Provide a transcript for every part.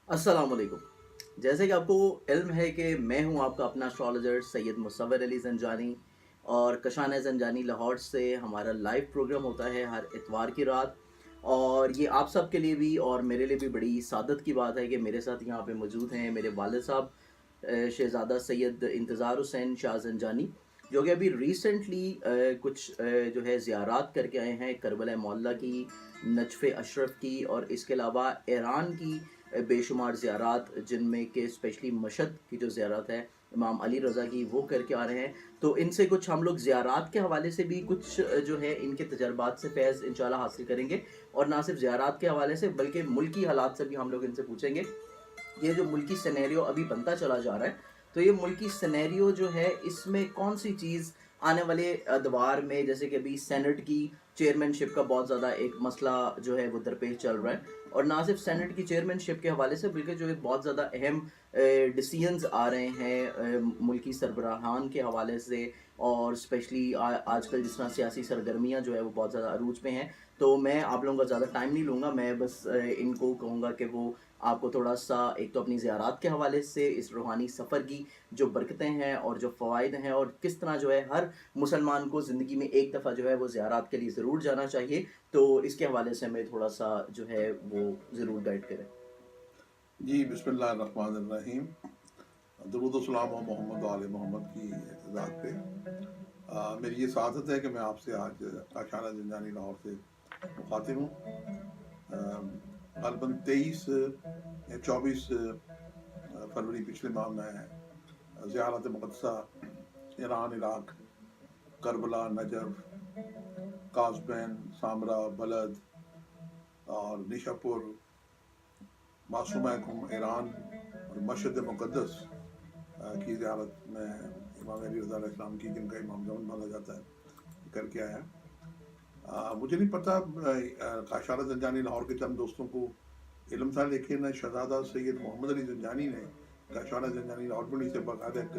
अस्सलाम वालेकुम। जैसे कि आपको इल्म है कि मैं हूँ आपका अपना एस्ट्रोलॉजर सैयद मुसव्वर अली ज़ंजानी, और कशान ज़ंजानी लाहौर से हमारा लाइव प्रोग्राम होता है हर इतवार की रात। और ये आप सब के लिए भी और मेरे लिए भी बड़ी सादत की बात है कि मेरे साथ यहाँ पे मौजूद हैं मेरे वालिद साहब, शहज़ादा सैयद इंतज़ार हुसैन शाह ज़ंजानी, जो कि अभी रिसेंटली कुछ जो है ज़ियारात करके आए हैं, करबला मौला की, नजफ़ अशरफ की, और इसके अलावा ईरान की बेशुमार ज़ियारात, जिनमें कि स्पेशली मशहद की जो ज़ियारत है इमाम अली रज़ा की, वो करके आ रहे हैं। तो इनसे कुछ हम लोग ज़ियारात के हवाले से भी कुछ जो है इनके तजर्बात से फैज़ इंशाल्लाह हासिल करेंगे, और ना सिर्फ ज़ियारात के हवाले से बल्कि मुल्की हालात से भी हम लोग इनसे पूछेंगे। ये जो मुल्की सिनेरियो अभी बनता चला जा रहा है, तो ये मुल्की सिनेरियो जो है इसमें कौन सी चीज़ आने वाले अदवार में, जैसे कि अभी सेनेट की चेयरमैनशिप का बहुत ज़्यादा एक मसला जो है वो दरपेश चल रहा है, और ना सिर्फ सेनेट की चेयरमैनशिप के हवाले से बल्कि जो है बहुत ज़्यादा अहम डिसीजंस आ रहे हैं मुल्की सरबराहान के हवाले से, और स्पेशली आजकल जिस तरह सियासी सरगर्मियाँ जो है वो बहुत ज़्यादा अरूज पे हैं। तो मैं आप लोगों का ज़्यादा टाइम नहीं लूँगा, मैं बस इनको कहूँगा कि वो आपको थोड़ा-सा एक तो अपनी ज़ियारात के हवाले से इस रूहानी सफ़र की जो बरकतें हैं और जो फ़वाइद हैं, और किस तरह जो है हर मुसलमान को ज़िंदगी में एक दफ़ा जो है वो ज़ियारात के लिए ज़रूर जाना चाहिए, तो इसके हवाले से हमें थोड़ा-सा जो है वो ज़रूर गाइड करें। जी बिस्मिल्लाहिर्रहमानिर्रहीम। दरूद व सलाम मोहम्मद आले मोहम्मद की ज़ात पे। मेरी ये सादत है कि मैं आपसे आज काशाना ज़ंजानी लाहौर से मुखातिब हूँ। ग़ालिबन 23 या 24 फरवरी पिछले माह में ज़ियारत मुक़द्दसा Iran, Iraq, Karbala, Najaf, Kazmain, Samarra, Balad और निशापुर, मासूमा कुम, ईरान और मशहद मुक़द्दस की ज़ियारत में इमाम अली रज़ा अलैहिस्सलाम की, जिनका इमाम ज़मान माना जाता है, करके आया। मुझे नहीं पता काशाना ज़ंजानी लाहौर के चंद दोस्तों को इल्म था, लेकिन शहज़ादा सैयद मोहम्मद अली ज़ंजानी ने काशाना ज़ंजानी रावलपिंडी से बाकायदा एक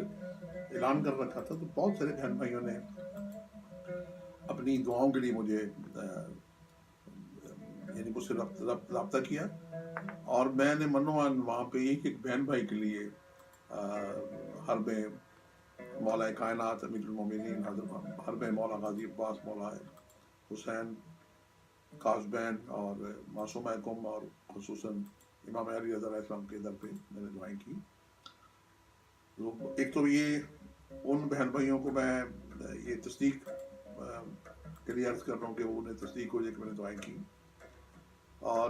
ऐलान कर रखा था। तो बहुत सारे बहन भाइयों ने अपनी दुआओं के लिए मुझे यानी मुझसे रब्ता किया, और मैंने मनोमान वहाँ पे एक एक बहन भाई के लिए हरब मौला कायनात अमीरुल मोमिनीन हरब मौला गाजी अब्बास मौला हुसैन, काज़बैन और मासूमा कुम, और खुसूसन इमाम अली रज़ा अलैहिस्सलाम के दर पे मैंने दुआएं की। तो एक तो ये उन बहन भाइयों को मैं ये तस्दीक के लिए अर्ज़ कर रहा हूँ कि वो उन्हें तस्दीक हो जाए कि मैंने दुआएं की, और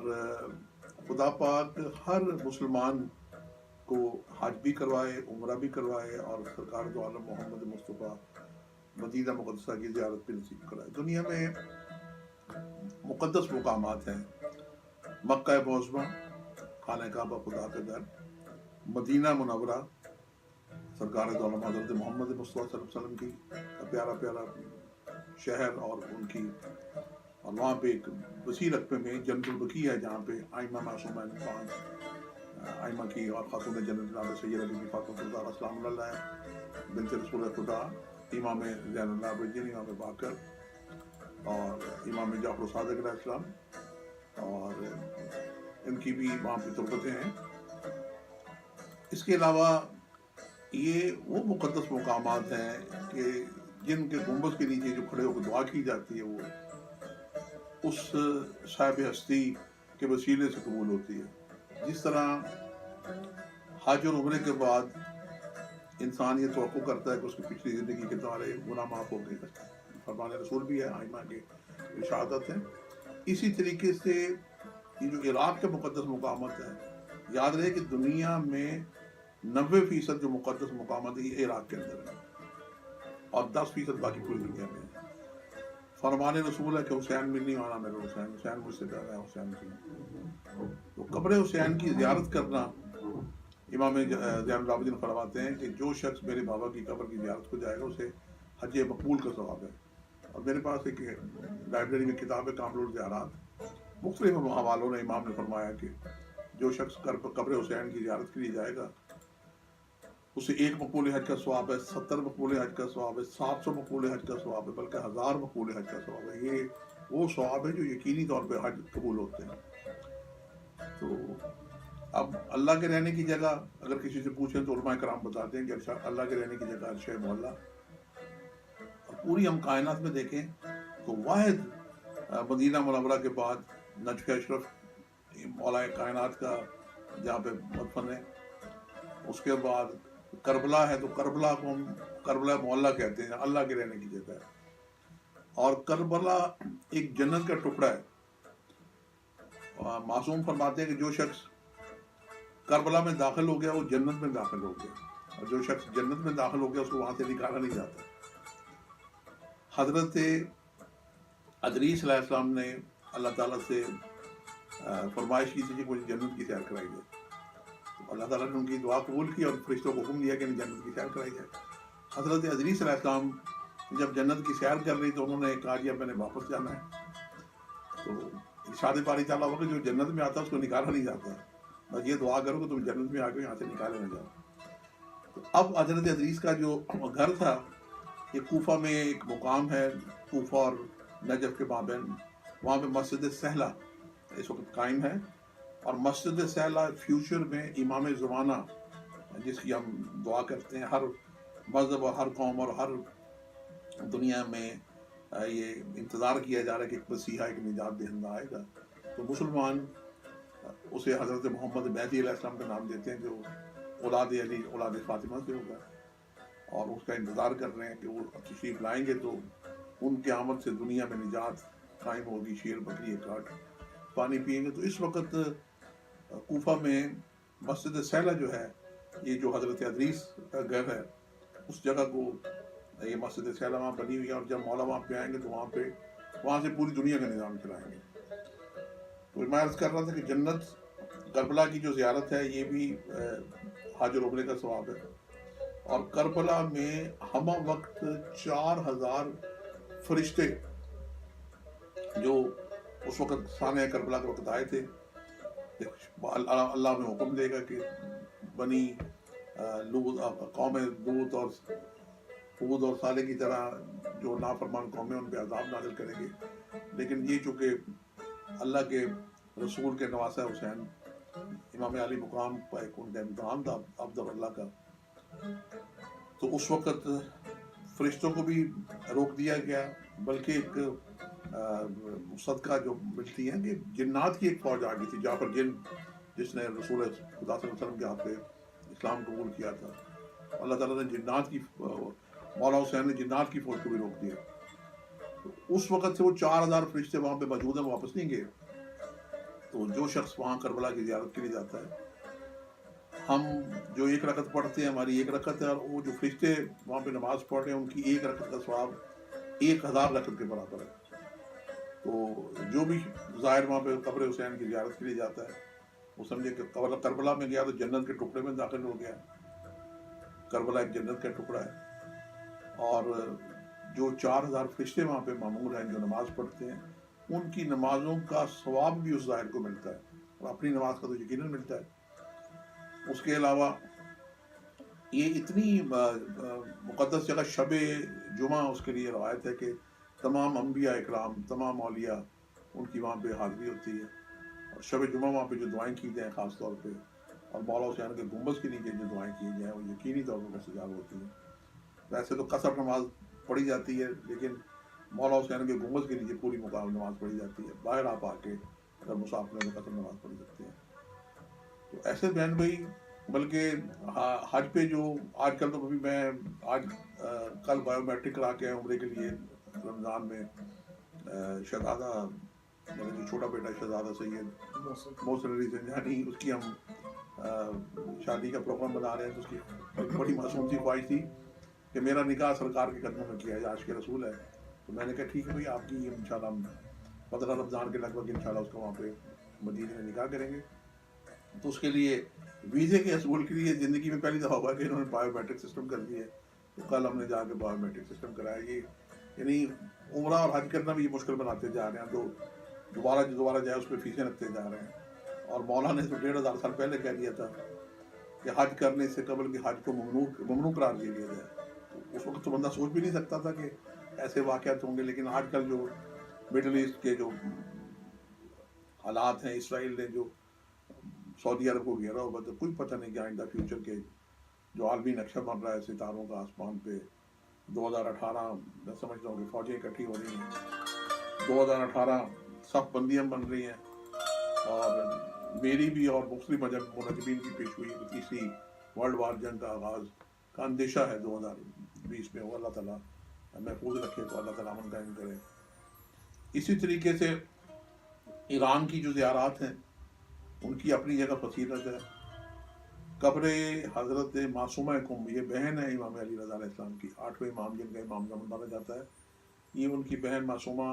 खुदा पाक हर मुसलमान को हज भी करवाए, उम्रा भी करवाए, और सरकार दो आलम मोहम्मद मुस्तफ़ा मदीना मुक़द्दसा की ज़ियारत भी नसीब कराए। दुनिया में मुक़द्दस मुकामात हैं: मक्का मुअज़्ज़मा, खाना काबा खुदा का घर; मदीना मुनव्वरा, सरकार दो आलम हज़रत मोहम्मद मुस्तफ़ा सल्लल्लाहु अलैहि वसल्लम की प्यारा प्यारा शहर, और वहाँ पे एक वसी रकबे में जन्नतुल बकी है, जहाँ पे आइमा मासूमा पाँच आइमा की और खातून जन्नत जनाब सैयदा बीबी फातिमा ज़हरा सलामुल्लाह अलैहा बिन्त रसूल खुदा, इमाम ज़ैनुल आबिदीन, इमाम बाकर, और इमाम जाफ़र सादिक अलैहिस्सलाम, और इनकी भी वहाँ पे तुर्बतें हैं। इसके अलावा ये वो मुक़द्दस मुकामात हैं कि जिनके गुंबद के नीचे जो खड़े होकर दुआ की जाती है, वो उस साहिब हस्ती के वसीले से कबूल होती है। जिस तरह हज और उम्रे के बाद इंसान ये तवक्को करता है कि उसकी पिछली ज़िंदगी के सारे गुनाह माफ़ हो गए, फरमान रसूल भी है, आइमा के इरशादात हैं। इसी तरीके से ये जो इराक के मुक़द्दस मुकामात हैं, याद रहे कि दुनिया में 90% जो मुक़द्दस मुकामात है ये इराक के अंदर है, और 10% बाकी पूरी दुनिया में है। फरमान रसूल है कि हुसैन भी नहीं आना, मेरे हुसैन, हुसैन मुझसे प्यारा है, हुसैन से। तो कब्र हुसैन की ज़ियारत करना, इमाम ज़ैनुल आबिदीन फरमाते हैं कि जो शख्स मेरे बाबा की कब्र की ज़ियारत को जाएगा उसे हज मकबूल का सवाब है। और मेरे पास एक लाइब्रेरी में किताब है कामिलुल ज़ियारात। मुख्तलिफ हवालों ने इमाम ने फरमाया कि जो शख्स कब्र हुसैन की ज़ियारत के लिए जाएगा उसे 1 मकबूल हज का सवाब है, 70 मकबूल हज का सवाब है, 700 मकबूल हज का सवाब है, बल्कि 1000 मकबूल हज का सवाब है। ये वो सवाब है जो यकीनी तौर पे हज कबूल होते हैं। तो اب اللہ کے رہنے کی جگہ اگر کسی سے پوچھیں تو علماء کرام بتاتے ہیں کہ اللہ کے رہنے کی جگہ عرش مولا. اور پوری ہم کائنات میں دیکھیں تو واحد مدینہ منورہ کے بعد نجف اشرف مولا کائنات کا جہاں پہ مدفن ہے. اس کے بعد کربلا ہے تو کربلا کو ہم کربلا مولا کہتے ہیں, اللہ کے رہنے کی جگہ ہے. اور کربلا ایک جنت کا ٹکڑا ہے. معصوم فرماتے ہیں کہ جو شخص کربلا میں داخل ہو گیا وہ جنت میں داخل ہو گیا, اور جو شخص جنت میں داخل ہو گیا اس کو وہاں سے نکالا نہیں جاتا. حضرت ادریس علیہ السلام نے اللہ تعالیٰ سے فرمائش کی تھی کہ مجھے جنت کی سیر کرائی جائے. تو اللہ تعالیٰ نے ان کی دعا قبول کی اور فرشتوں کو حکم دیا کہ انہیں جنت کی سیر کرائی جائے. حضرت ادریس علیہ السلام جب جنت کی سیر کر رہی تو انہوں نے کہا کہ اب میں نے واپس جانا ہے. تو ارشاد باری تعالیٰ ہوا کہ جو جنت میں آتا ہے اس کو نکالا نہیں جاتا, بس یہ دعا کرو کہ تم جنت میں آ کے یہاں سے نکالے نہ جاؤ. تو اب حضرت ادریس کا جو گھر تھا یہ کوفہ میں ایک مقام ہے, کوفہ اور نجف کے مابین, وہاں پہ مسجد سہلہ اس وقت قائم ہے. اور مسجد سہلہ فیوچر میں امام زمانہ جس کی ہم دعا کرتے ہیں, ہر مذہب اور ہر قوم اور ہر دنیا میں یہ انتظار کیا جا رہا ہے کہ ایک مسیحا ایک نجات دہندہ آئے گا. تو مسلمان اسے حضرت محمد مہدی علیہ السلام کا نام دیتے ہیں جو اولاد علی اولاد فاطمہ سے ہوگا, اور اس کا انتظار کر رہے ہیں کہ وہ تشریف لائیں گے تو ان کی آمد سے دنیا میں نجات قائم ہوگی, شیر بکری کاٹ پانی پئیں گے. تو اس وقت کوفہ میں مسجد سہلہ جو ہے, یہ جو حضرت ادریس کا گھر ہے, اس جگہ کو یہ مسجد سہلہ وہاں بنی ہوئی ہے. اور جب مولا وہاں پہ آئیں گے تو وہاں سے پوری دنیا کا نظام چلائیں گے. تو میں عرض کر رہا تھا کہ جنت کربلا کی جو زیارت ہے یہ بھی حج اور عمرے کا ثواب ہے. اور کربلا میں ہمہ وقت 4000 فرشتے جو اس وقت سانحہ کربلا کے وقت آئے تھے, اللہ میں حکم دے گا کہ بنی قوم لوط اور ہود اور صالح کی طرح جو نافرمان قومیں ان پہ عذاب نازل کریں گے. لیکن یہ چونکہ اللہ کے رسول کے نواسہ حسین امام علی مقام پر ایک ان کا امتحان تھا عبد اللہ کا, تو اس وقت فرشتوں کو بھی روک دیا گیا. بلکہ ایک صدقہ جو ملتی ہے کہ جنات کی ایک فوج آ گئی تھی, جہاں پر جن جس نے رسول خدا صلی اللہ علیہ وسلم کے ہاتھ پہ اسلام قبول کیا تھا, اللہ تعالیٰ نے جنات کی مولا حسین نے جنات کی فوج کو بھی روک دیا. تو اس وقت سے وہ 4000 فرشتے وہاں پہ موجود ہیں, واپس نہیں گئے. تو جو شخص وہاں کربلا کی زیارت کے لیے جاتا ہے, ہم جو ایک رکعت پڑھتے ہیں ہماری ایک رکعت ہے, اور وہ جو فرشتے وہاں پہ نماز پڑھ رہے ہیں ان کی ایک رکعت کا ثواب 1000 رکعت کے برابر ہے. تو جو بھی ظاہر وہاں پہ قبر حسین کی زیارت کے لیے جاتا ہے وہ سمجھے کہ کربلا میں گیا تو جنت کے ٹکڑے میں داخل ہو گیا. کربلا ایک جنت کا ٹکڑا ہے, اور جو 4000 فرشتے وہاں پہ معمور ہیں جو نماز پڑھتے ہیں, ان کی نمازوں کا ثواب بھی اس ظاہر کو ملتا ہے, اور اپنی نماز کا تو یقیناً ملتا ہے. اس کے علاوہ یہ اتنی مقدس جگہ شب جمعہ اس کے لیے روایت ہے کہ تمام انبیاء اکرام تمام اولیاء ان کی وہاں پہ حاضری ہوتی ہے. اور شب جمعہ وہاں پہ جو دعائیں کی جائیں خاص طور پہ, اور مولا حسین کے گنبد کے نیچے جو دعائیں کی جائیں وہ یقینی طور پر مستجاب ہوتی ہیں. ویسے تو قصر نماز پڑھی جاتی ہے, لیکن مولا حسین کے گنبد کے نیچے پوری مقام نماز پڑھی جاتی ہے. باہر آپ آ کے اگر مسافر میں قصر نماز پڑھ سکتے ہیں. تو ایسے بہن بھائی, بلکہ حج پہ جو آج کل تو ابھی میں کل بایو میٹرک کرا کے عمرے کے لیے رمضان میں, شہزادہ میرا جو چھوٹا بیٹا شہزادہ سید محسن علی زنجانی, اس کی ہم شادی کا پروگرام بنا رہے ہیں. تو اس کی بڑی معصوم سی خواہش تھی کہ میرا نکاح سرکار کے قدموں میں کیا جائے, عاشق رسول ہے. تو میں نے کہا ٹھیک ہے بھائی, آپ کی انشاءاللہ ہم 15 رمضان کے لگ بھگ انشاءاللہ اس کو وہاں پہ مدینے میں نکاح کریں گے. تو اس کے لیے ویزے کے حصول کے لیے زندگی میں پہلی دفعہ ہوا کہ انہوں نے بایو میٹرک سسٹم کر دی ہے. تو کل ہم نے جا کے بایو میٹرک سسٹم کرایا. یہ یعنی عمرہ اور حج کرنا بھی یہ مشکل بناتے جا رہے ہیں. تو دوبارہ جائے اس پہ فیسیں رکھتے جا رہے ہیں. اور مولا نے تو 1500 سال پہلے کہہ دیا تھا کہ حج کرنے سے قبل کہ حج کو ممنوع قرار دے دیا جائے. تو اس وقت تو بندہ سوچ بھی نہیں سکتا تھا کہ ایسے واقعات ہوں گے. لیکن آج کل جو مڈل ایسٹ کے جو حالات ہیں, اسرائیل نے جو सऊदी अरब को घेरा होगा, तो कोई पता नहीं कि आइंदा फ्यूचर के जो आलमी नक्शा बन रहा है सितारों का आसमान पे 2018, मैं समझता हूँ कि फौजें इकट्ठी हो रही हैं, 2018 सख्त बंदियाँ बन रही हैं, और मेरी भी और मुस्लिम मजहब मुनजमीन की पेश हुई कि तीसरी वर्ल्ड वार जंग का आगाज़ का अंदेशा है 2020 में। वो अल्लाह ताला महफूज रखे, तो अल्लाह ताला अमन कायम करे। इसी तरीके से ईरान की जो ज़ियारात हैं उनकी अपनी जगह फसीलत है। कब्र हज़रत मासूमा कुम, ये बहन है इमाम अली रज़ा अलैहिस्सलाम की, 8वें इमाम जिनका इमाम माना जाता है, ये उनकी बहन मासूमा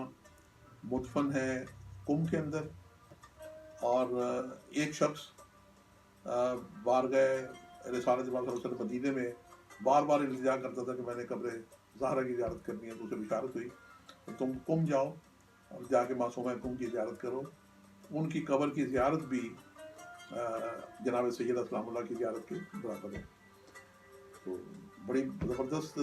मुदफन है कुम के अंदर। और एक शख्स बारगाह रिसालत वसल्लम मदीने में बार बार इल्तिजा करता था कि मैंने कब्र ज़हरा की ज़ियारत करनी है, तो उसे इशारत हुई तो तुम कुम जाओ और जाके मासूमा कुम की ज़ियारत करो। उनकी कब्र की ज़ियारत भी जनाब सैयद अस्सलामुल्लाह की ज़ियारत के बराबर है। तो बड़ी ज़बरदस्त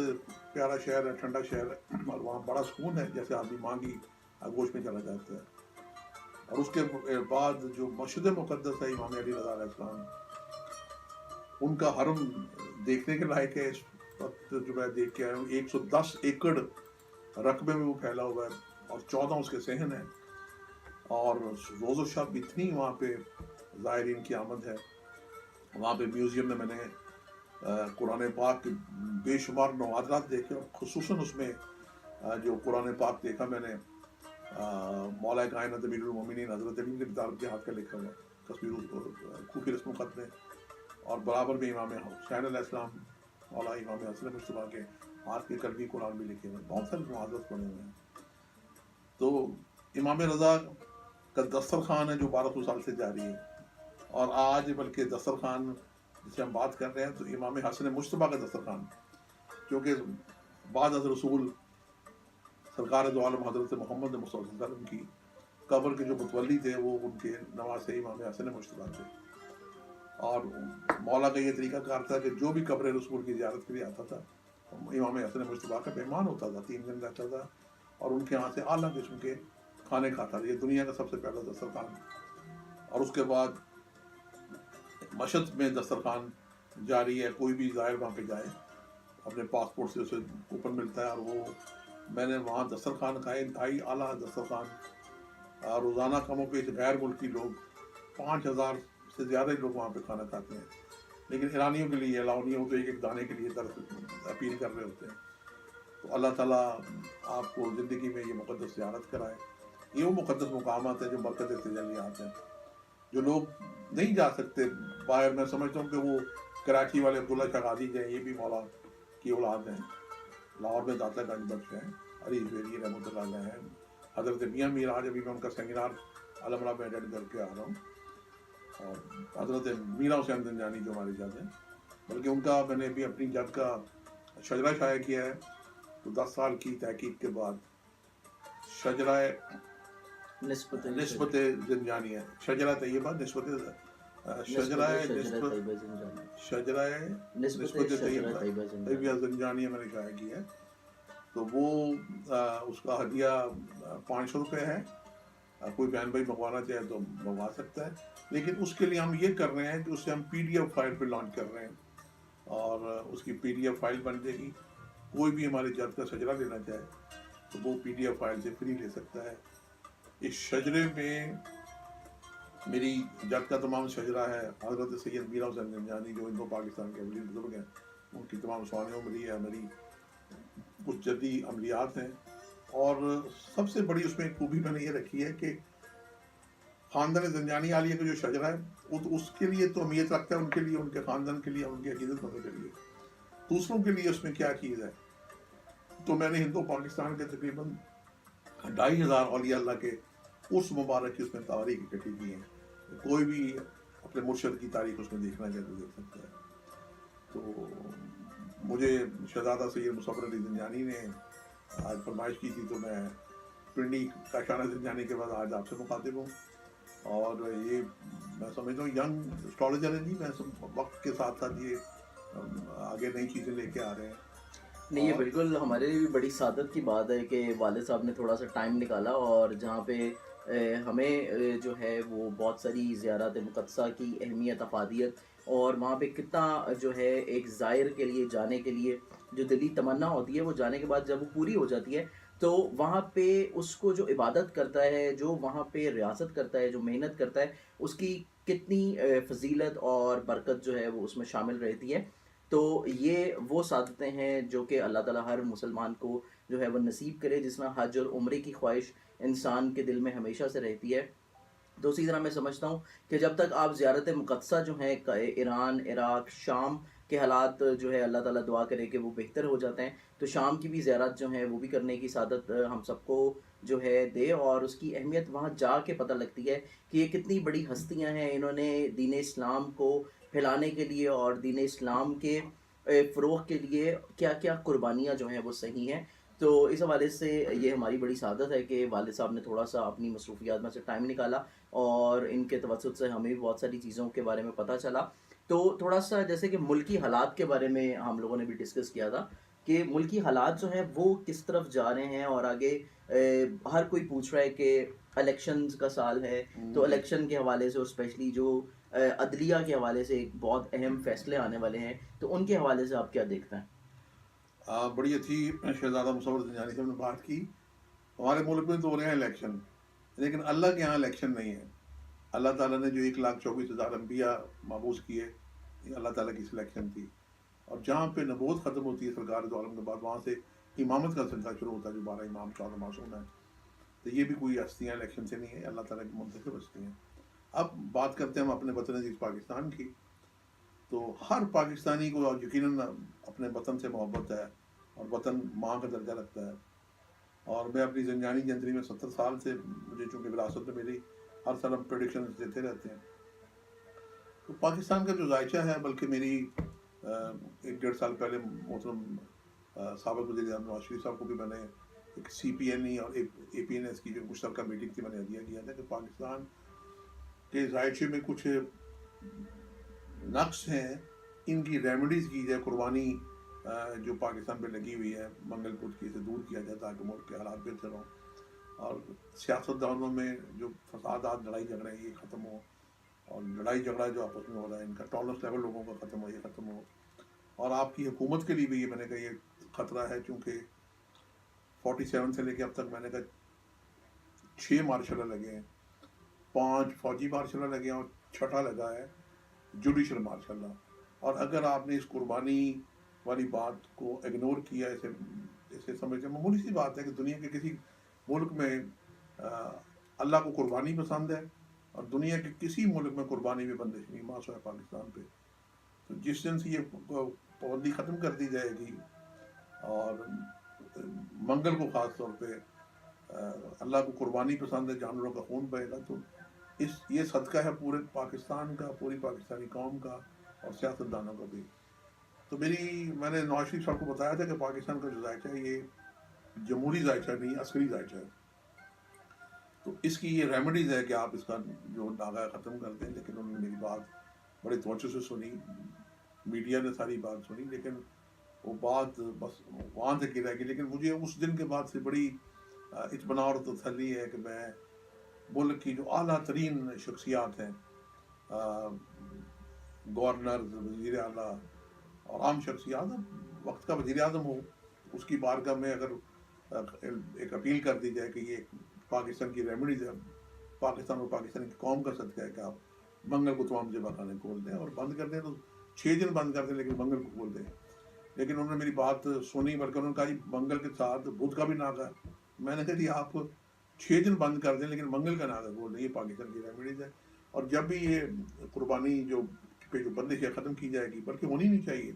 प्यारा शहर है, ठंडा शहर है, और वहाँ बड़ा सुकून है, जैसे आदमी माँ की आगोश में चला जाता है। और उसके बाद जो मस्जिद मुक़द्दस है इमाम अली रज़ा अलैहिस्सलाम, उनका हरम देखने के लायक है। इस वक्त जो मैं देख के आया हूँ 110 एकड़ रकबे में वो फैला हुआ है, और 14 उसके सहन हैं, और रोज़ शब इतनी वहाँ पे ज़ायरीन की आमद है। वहाँ पे म्यूज़ियम में मैंने कुरान पाक के बेशुमार नवादरात देखे, और खुसूसन उसमें जो कुरान पाक देखा मैंने, मौला कायनात अमीरुल मोमिनीन हज़रत अली बिन तालिब के हाथ का लिखा हुआ तस्वीर खूफी रस्म ख़त में, और बराबर में इमाम हुसैन अलैहिस्सलाम मौला इमाम हसन मुस्तफ़ा के हाथ के कलमी कुरान भी लिखे हुए, बहुत सारे मुआज़त बने हुए हैं। तो इमाम रज़ा का दस्तरखान है जो 1200 साल से जारी है, और आज बल्कि दस्तरखान जिसे हम बात कर रहे हैं तो इमाम हसन मुस्तफ़ा का दस्तरखान, क्योंकि बाद हज़रत रसूल सरकार दो आलम हज़रत मोहम्मद मुस्तफ़ा सल्लल्लाहु अलैहि वसल्लम की कब्र के जो मुतवल्ली थे वो उनके नवासे इमाम हसन मुस्तफ़ा थे। और मौला का ये तरीका कार था कि जो भी कब्र रसूल की ज़ियारत के लिए आता था, इमाम हसन मुस्तफ़ा का मेहमान होता था, 3 दिन रहता था, और उनके यहाँ से आला किस्म के खाने खाता था। ये दुनिया का सबसे पहला दस्तरखान। और उसके बाद मशहद में दस्तरखान जारी है, कोई भी ज़ाहिर वहाँ पे जाए अपने पासपोर्ट से उसे कूपन मिलता है, और वो मैंने वहाँ दस्तरखान खाए, इंतहाई आला दस्तरखान। रोज़ाना कमों पे गैर मुल्की लोग 5000 से ज़्यादा ही लोग वहाँ पे खाना खाते हैं, लेकिन ईरानियों के लिए अलाउ नहीं हो, तो एक एक दाने के लिए अपील कर रहे होते हैं। तो अल्लाह ताला आपको ज़िंदगी में ये मुक़द्दस ज़ियारत कराए। ये वो मुक़द्दस मुकामात है जो बरकत तजल्लियात हैं, जो लोग नहीं जा सकते बाहर। मैं समझता हूँ कि वो कराची वाले अब्दुल्ला शगाजी जो हैं, ये भी मौला की औलाद हैं, लाहौर में दाता गंज बख्श हैं, अली ज़वेरी रहमतुल्लाह अलैह हैं, हज़रत मियाँ मीर, आज अभी मैं उनका सेमिनार अलमरा में अटेंड करके आ रहा हूँ, और हज़रत मीरा हुसैन ज़ंजानी जो हमारी जद हैं, बल्कि उनका मैंने अभी अपनी जद का शजरा शाया किया है। तो 10 साल की तहकीक के बाद शजरा निस्बत ज़ंजानी है, शजरा तैयबा निस्बत शजरा निस्बत तैयबा ज़ंजानी मैंने शाया किया है। तो वो उसका हदिया 500 रुपये है, कोई बहन भाई मंगवाना चाहे तो मंगवा सकता है। लेकिन उसके लिए हम ये कर रहे हैं कि उससे हम PDF फाइल पे लॉन्च कर रहे हैं, और उसकी PDF फाइल बन जाएगी। कोई भी हमारे जद का शजरा लेना चाहे तो वो PDF फाइल से फ्री ले सकता है। इस शजरे में मेरी जद का तमाम शजरा है, हज़रत सैयद मीरा हुसैन ज़ंजानी जो इंडो पाकिस्तान के वली बुजुर्ग हैं, उनकी तमाम स्वानियों मिली है, मेरी कुछ जदी अमलियात हैं। और सबसे बड़ी उसमें खूबी मैंने ये रखी है कि ख़ानदान ज़ंजानी आलिया का जो शजरा है वो तो उसके लिए तो अहमियत रखता है, उनके लिए, उनके ख़ानदान के लिए, उनके अक़ीदतमंदों के लिए। दूसरों के लिए उसमें क्या चीज़ है, तो मैंने हिंदू पाकिस्तान के तकरीबन 2500 औलिया अल्लाह के उस मुबारक की उसमें तारीख इकट्ठी की है। कोई भी अपने मुर्शद की तारीख उसमें देखना चाहे तो देख सकता है। तो मुझे शहज़ादा सैयद मुसव्वर अली ज़ंजानी ने आज फरमाइश की थी, तो मैं पिंडी काशाना ज़ंजानी के बाद आज आपसे मुखातिब हूँ। और ये मैं समझता हूँ यंग एस्ट्रोलॉजर है जी, मैं वक्त के साथ साथ ये आगे नई चीज़ें लेके आ रहे हैं। नहीं, ये बिल्कुल हमारे लिए भी बड़ी सादत की बात है कि वालिद साहब ने थोड़ा सा टाइम निकाला, और जहाँ पे ہمیں جو ہے وہ بہت ساری زیارت مقدسہ کی اہمیت افادیت اور وہاں پہ کتنا جو ہے ایک زائر کے لیے جانے کے لیے جو دلی تمنا ہوتی ہے وہ جانے کے بعد جب وہ پوری ہو جاتی ہے تو وہاں پہ اس کو جو عبادت کرتا ہے جو وہاں پہ ریاضت کرتا ہے جو محنت کرتا ہے اس کی کتنی فضیلت اور برکت جو ہے وہ اس میں شامل رہتی ہے. تو یہ وہ سعادتیں ہیں جو کہ اللہ تعالیٰ ہر مسلمان کو جو ہے وہ نصیب کرے. جس طرح حج اور عمرے کی خواہش انسان کے دل میں ہمیشہ سے رہتی ہے تو اسی طرح میں سمجھتا ہوں کہ جب تک آپ زیارت مقدسہ جو ہیں ایران عراق شام کے حالات جو ہے اللہ تعالیٰ دعا کرے کہ وہ بہتر ہو جاتے ہیں تو شام کی بھی زیارت جو ہیں وہ بھی کرنے کی سعادت ہم سب کو جو ہے دے اور اس کی اہمیت وہاں جا کے پتہ لگتی ہے کہ یہ کتنی بڑی ہستیاں ہیں. انہوں نے دین اسلام کو پھیلانے کے لیے اور دین اسلام کے فروغ کے لیے کیا کیا قربانیاں جو ہیں وہ صحیح ہیں. تو اس حوالے سے یہ ہماری بڑی سعادت ہے کہ والد صاحب نے تھوڑا سا اپنی مصروفیات میں سے ٹائم نکالا اور ان کے توسط سے ہمیں بھی بہت ساری چیزوں کے بارے میں پتہ چلا. تو تھوڑا سا جیسے کہ ملکی حالات کے بارے میں ہم لوگوں نے بھی ڈسکس کیا تھا کہ ملکی حالات جو ہیں وہ کس طرف جا رہے ہیں اور آگے ہر کوئی پوچھ رہا ہے کہ الیکشنز کا سال ہے تو الیکشن کے حوالے سے اور اسپیشلی جو عدلیہ کے حوالے سے ایک بہت اہم فیصلے آنے والے ہیں تو ان کے حوالے سے آپ کیا دیکھتے ہیں؟ بڑی اچھی شہزادہ مصور زنجانی سے ہم نے بات کی. ہمارے ملک میں تو ہو رہے ہیں الیکشن لیکن اللہ کے یہاں الیکشن نہیں ہے. اللہ تعالیٰ نے جو 1,24,000 انبیاء مبعوث کیے یہ اللہ تعالیٰ کی سلیکشن تھی. اور جہاں پہ نبوت ختم ہوتی ہے سرکار دو عالم کے بعد وہاں سے امامت کا سلسلہ شروع ہوتا ہے جو 12 امام 14 معصوم ہیں. تو یہ بھی کوئی ہستیاں الیکشن سے نہیں ہے اللہ تعالیٰ کی منتخب ہستی ہیں. اب بات کرتے ہیں ہم اپنے وطن عزیز پاکستان کی. تو ہر پاکستانی کو یقیناً اپنے وطن سے محبت ہے اور وطن ماں کا درجہ رکھتا ہے. اور میں اپنی زنجانی جنتری میں 70 سال سے مجھے چونکہ وراثت میں میری ہر سال ہم پریڈکشنز دیتے رہتے ہیں. تو پاکستان کا جو ذائچہ ہے بلکہ میری 1.5 سال پہلے محترم سابق وزیر اعظم نواز شریف صاحب کو بھی میں نے ایک سی پی این ای اور ایک اے پی این ایس کی جو مشترکہ میٹنگ تھی میں نے ہدیہ کیا تھا کہ پاکستان کے ذائچے میں کچھ نقص ہیں ان کی ریمیڈیز کی جائے. قربانی جو پاکستان پہ لگی ہوئی ہے منگل پت کی اسے دور کیا جائے تاکہ ملک کے حالات بہتر ہوں اور سیاستدانوں میں جو فسادات لڑائی جھگڑے ہیں یہ ختم ہو اور لڑائی جھگڑا جو آپس میں ہو رہا ہے ان کا ٹالرنس لیول لوگوں کا ختم ہو یہ ختم ہو. اور آپ کی حکومت کے لیے بھی یہ میں نے کہا یہ خطرہ ہے چونکہ 47 سے لے کے اب تک میں نے کہا 6 مارشل لگے ہیں 5 فوجی مارشل لگے ہیں اور 6ٹھا لگا ہے جوڈیشل مارشل. اور اگر آپ نے اس قربانی والی بات کو اگنور کیا اسے سمجھتے ہیں معمولی سی بات ہے کہ دنیا کے کسی ملک میں اللہ کو قربانی پسند ہے اور دنیا کے کسی ملک میں قربانی بھی بندش نہیں ماسو ہے پاکستان پہ. تو جس دن سے یہ پابندی ختم کر دی جائے گی اور منگل کو خاص طور پہ اللہ کو قربانی پسند ہے جانوروں کا خون بہے گا تو یہ صدقہ ہے پورے پاکستان کا پوری پاکستانی قوم کا اور سیاستدانوں کا بھی. تو میں نے نواز شریف صاحب کو بتایا تھا کہ پاکستان کا جو ذائچہ ہے یہ جمہوری ذائچہ نہیں عسکری ذائچہ ہے. تو اس کی یہ ریمیڈیز ہے کہ آپ اس کا جو ناغہ ختم کر دیں. لیکن انہوں نے میری بات بڑے توجہ سے سنی میڈیا نے ساری بات سنی لیکن وہ بات بس وہاں تک ہی رہ گئی. لیکن مجھے اس دن کے بعد سے بڑی اطمینان اور تسلی ہے کہ میں ملک کی جو اعلیٰ ترین شخصیات ہیں گورنر وزیر اعلیٰ اور عام شخصیات وقت کا وزیر اعظم ہو اس کی بارگاہ میں اگر ایک اپیل کر دی جائے کہ یہ پاکستان کی ریمیڈیز ہے پاکستان اور پاکستان کی قوم کا صدقہ ہے کہ آپ منگل کو تمام ذبح خانے کھول دیں اور بند کر دیں تو 6 دن بند کر دیں لیکن منگل کو کھول دیں. لیکن انہوں نے میری بات سنی بلکہ انہوں نے کہا جی منگل کے ساتھ بدھ کا بھی ناغہ ہے. میں نے کہا جی آپ 6 دن بند کر دیں لیکن منگل کا ناغہ کھول دیں یہ پاکستان کی ریمیڈیز ہے. اور جب بھی یہ قربانی جو بندش ہے ختم کی جائے گی بلکہ ہونی نہیں چاہیے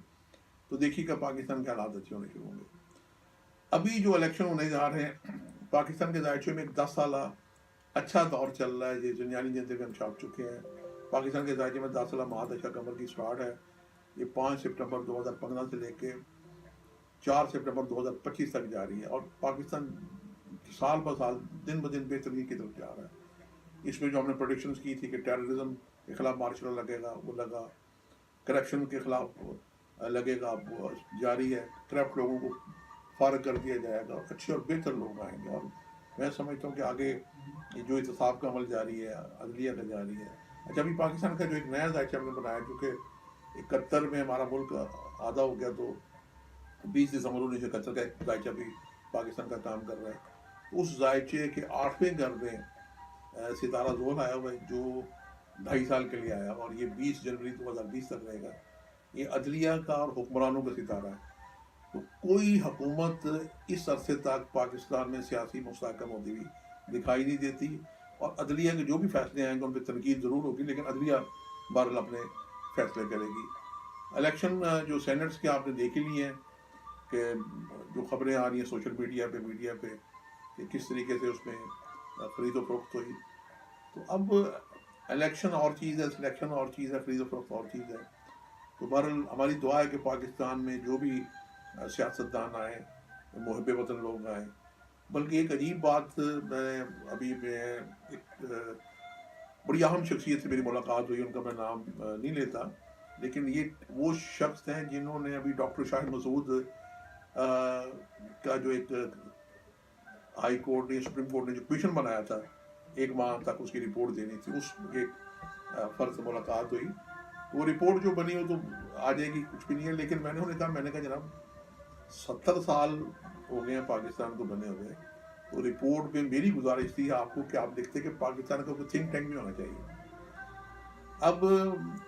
تو دیکھیے کہ پاکستان کے حالات اچھے ہونے شروع ہوں گے. ابھی جو الیکشن ہونے جا رہے ہیں پاکستان کے ذائچے میں ایک 10 سالہ اچھا دور چل رہا ہے. یہ زنجانی جنتر کے ہم چھاپ چکے ہیں. پاکستان کے ذائچے میں 10 سالہ مہادشا قمر کی سٹارٹ ہے. یہ 5 سپٹمبر 2015 سے لے کے 4 سپٹمبر 2025 تک جاری ہے اور پاکستان سال بہ سال دن بدن بہتری کی طرف جا رہا ہے. اس میں جو ہم نے پروڈکشنز کی تھی کہ ٹیررزم کے خلاف مارشل لگے گا وہ لگا, کرپشن کے خلاف لگے گا وہ جاری ہے, کرپٹ لوگوں کو فارغ کر دیا جائے گا, اچھے اور بہتر لوگ آئیں گے. اور میں سمجھتا ہوں کہ آگے یہ جو احتساب کا عمل جاری ہے، عدلیہ کا جاری ہے. اچھا ابھی پاکستان کا جو ایک نیا ذائقہ ہم نے بنایا، چونکہ 71 میں ہمارا ملک آدھا ہو گیا، تو 20 دسمبر 1971 کا ایک ذائقہ بھی پاکستان کا کام کر رہا ہے. اس ذائقے کے 8ویں گھر میں ستارہ زول آیا ہوا ہے، جو 2.5 سال کے لیے آیا، اور یہ 20 جنوری 2020 تک رہے گا. یہ عدلیہ کا اور حکمرانوں کا ستارہ ہے. تو کوئی حکومت اس عرصے تک پاکستان میں سیاسی مستحکم ہوتی ہوئی دکھائی نہیں دیتی، اور عدلیہ کے جو بھی فیصلے آئیں گے ان پہ تنقید ضرور ہوگی، لیکن عدلیہ بہرحال اپنے فیصلے کرے گی. الیکشن جو سینٹس کے آپ نے دیکھ ہی لی ہیں کہ جو خبریں آ رہی ہیں سوشل میڈیا پہ کہ کس طریقے سے اس میں خرید و فروخت ہوئی. تو اب الیکشن اور چیز ہے، سلیکشن اور چیز ہے، خرید و فروخت اور چیز ہے. تو بہرحال ہماری دعا ہے کہ پاکستان میں جو بھی سیاستدان آئیں، محب وطن لوگ آئیں. بلکہ ایک عجیب بات، میں ابھی ایک بڑی اہم شخصیت سے میری ملاقات ہوئی، ان کا میں نام نہیں لیتا، لیکن یہ وہ شخص ہیں جنہوں نے ابھی ڈاکٹر شاہد مسعود کا جو ایک ہائی کورٹ نے، سپریم کورٹ نے جو کمیشن بنایا تھا 1 ماہ تک اس کی رپورٹ دینی تھی، اس ایک فرد سے ملاقات ہوئی. وہ رپورٹ جو بنی ہو تو آ جائے گی، کچھ بھی نہیں ہے. لیکن میں نے انہیں کہا جناب 70 سال ہو گئے ہیں پاکستان کو بنے ہوئے، تو رپورٹ میں میری گزارش تھی آپ کو کہ آپ دیکھتے کہ پاکستان کا کوئی تھنک ٹینک بھی ہونا چاہیے. اب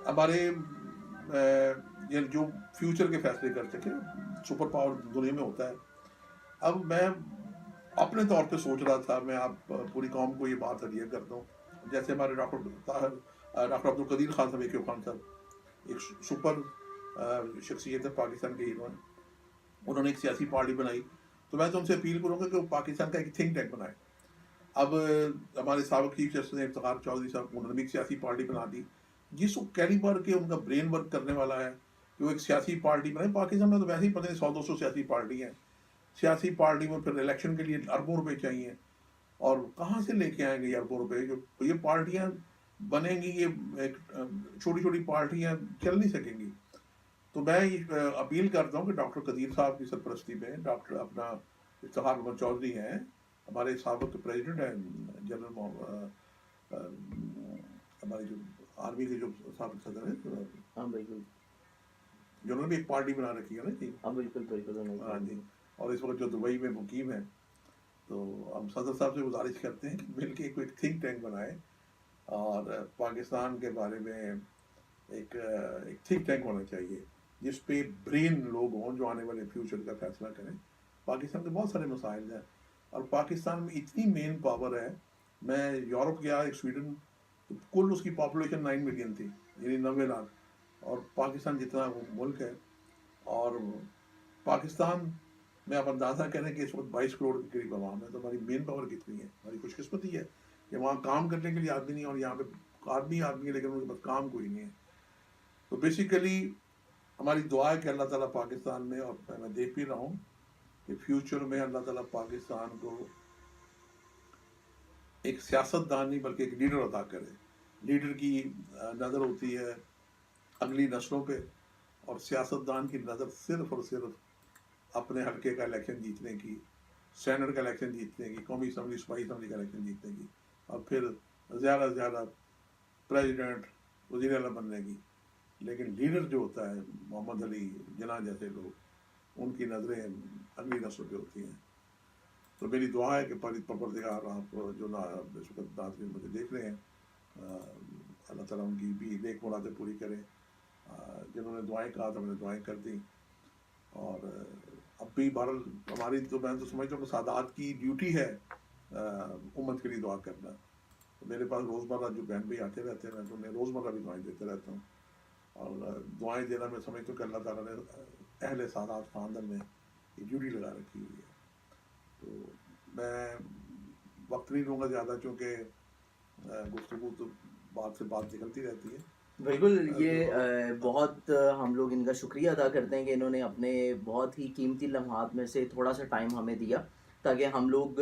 ہمارے جو فیوچر کے فیصلے کر سکے، سپر پاور دنیا میں ہوتا ہے. اب میں اپنے طور پہ سوچ رہا تھا، میں آپ پوری قوم کو یہ بات ہدیہ کرتا ہوں. جیسے ہمارے ڈاکٹر عبدالقدیر خان صاحب، ایک خان صاحب ایک سپر شخصیت ہے، پاکستان کے ہیرو ہیں. انہوں نے ایک سیاسی پارٹی بنائی، تو میں تو ان سے اپیل کروں گا کہ وہ پاکستان کا ایک تھنک ٹینک بنائے. اب ہمارے سابق چیف جسٹس افتخار چودھری صاحب، انہوں نے بھی ایک سیاسی پارٹی بنا دی جس کو کیلیبر کے ان کا برین ورک کرنے والا ہے کہ وہ ایک سیاسی پارٹی بنائے. پاکستان میں تو ویسے ہی پتہ نہیں 100-200 سیاسی پارٹی ہیں. سیاسی پارٹی میں پھر الیکشن کے لیے اربوں روپے چاہیے، اور کہاں سے لے کے آئیں گے یہ اربوں روپے؟ جو یہ پارٹیاں بنیں گی، یہ ایک چھوٹی چھوٹی پارٹیاں چل نہیں سکیں گی. تو میں اپیل کرتا ہوں کہ ڈاکٹر قدیر صاحب کی سرپرستی میں ڈاکٹر اپنا افتخار محمد چودھری ہیں، ہمارے سابق پریزیڈنٹ ہیں، جنرل ہماری جو آرمی کے جو سابق صدر ہیں، ہاں بالکل، جنہوں نے بھی ایک پارٹی بنا رکھی ہے نا جی. ہاں بالکل بالکل. ہاں جی. اور اس وقت جو دبئی میں مقیم ہیں. تو ہم صدر صاحب سے گزارش کرتے ہیں کہ مل کے کوئی تھنک ٹینک بنائے، اور پاکستان کے بارے میں ایک تھنک ٹینک ہونا چاہیے جس پہ برین لوگ ہوں جو آنے والے فیوچر کا فیصلہ کریں. پاکستان کے بہت سارے مسائل ہیں، اور پاکستان میں اتنی مین پاور ہے. میں یورپ گیا، ایک سویڈن، تو کل اس کی پاپولیشن 9 ملین تھی، یعنی 90 لاکھ. اور پاکستان جتنا ملک ہے، اور پاکستان میں آپ اندازہ کریں کہ اس وقت 22 کروڑ کے قریب عوام ہے. تو ہماری مین پاور کتنی ہے؟ ہماری خوش قسمتی ہے کہ وہاں کام کرنے کے لیے آدمی نہیں، اور یہاں پہ آدمی ہے لیکن ان کے پاس کام کوئی نہیں ہے. تو بیسیکلی ہماری دعا ہے کہ اللہ تعالیٰ پاکستان میں، اور میں دیکھ بھی رہا ہوں کہ فیوچر میں اللہ تعالیٰ پاکستان کو ایک سیاست دان نہیں بلکہ ایک لیڈر عطا کرے. لیڈر کی نظر ہوتی ہے اگلی نسلوں پہ، اور سیاست دان کی نظر صرف اور صرف اپنے حلقے کا الیکشن جیتنے کی، سینٹ کا الیکشن جیتنے کی، قومی اسمبلی، صوبائی اسمبلی کا الیکشن جیتنے کی، اور پھر زیادہ سے زیادہ پریزیڈنٹ، وزیر اعلیٰ بننے کی. لیکن لیڈر جو ہوتا ہے، محمد علی جناح جیسے لوگ، ان کی نظریں اگلی نسل پہ ہوتی ہیں. تو میری دعا ہے کہ پروردگار آپ جو اس وقت ناظرین مجھے دیکھ رہے ہیں، اللہ تعالیٰ ان کی بھی نیک مرادیں پوری کرے. جنہوں نے دعائیں کہا تھا، میں نے دعائیں کر دیں. اور اب بھی بہرحال ہماری تو میں تو سمجھتا ہوں کہ سادات کی ڈیوٹی ہے امت کے لیے دعا کرنا. تو میرے پاس روزمرہ جو بہن بھائی آتے رہتے ہیں، میں تو انہیں روزمرہ بھی دعائیں دیتے رہتا ہوں. اور دعائیں دینا میں سمجھتا ہوں کہ اللہ تعالیٰ نے اہل سادات خاندان میں یہ ڈیوٹی لگا رکھی ہوئی ہے. تو میں وقت نہیں لوں گا زیادہ، چونکہ گفتگو تو بات سے بات نکلتی رہتی ہے. بالکل. یہ بہت ہم لوگ ان کا شکریہ ادا کرتے ہیں کہ انہوں نے اپنے بہت ہی قیمتی لمحات میں سے تھوڑا سا ٹائم ہمیں دیا، تاکہ ہم لوگ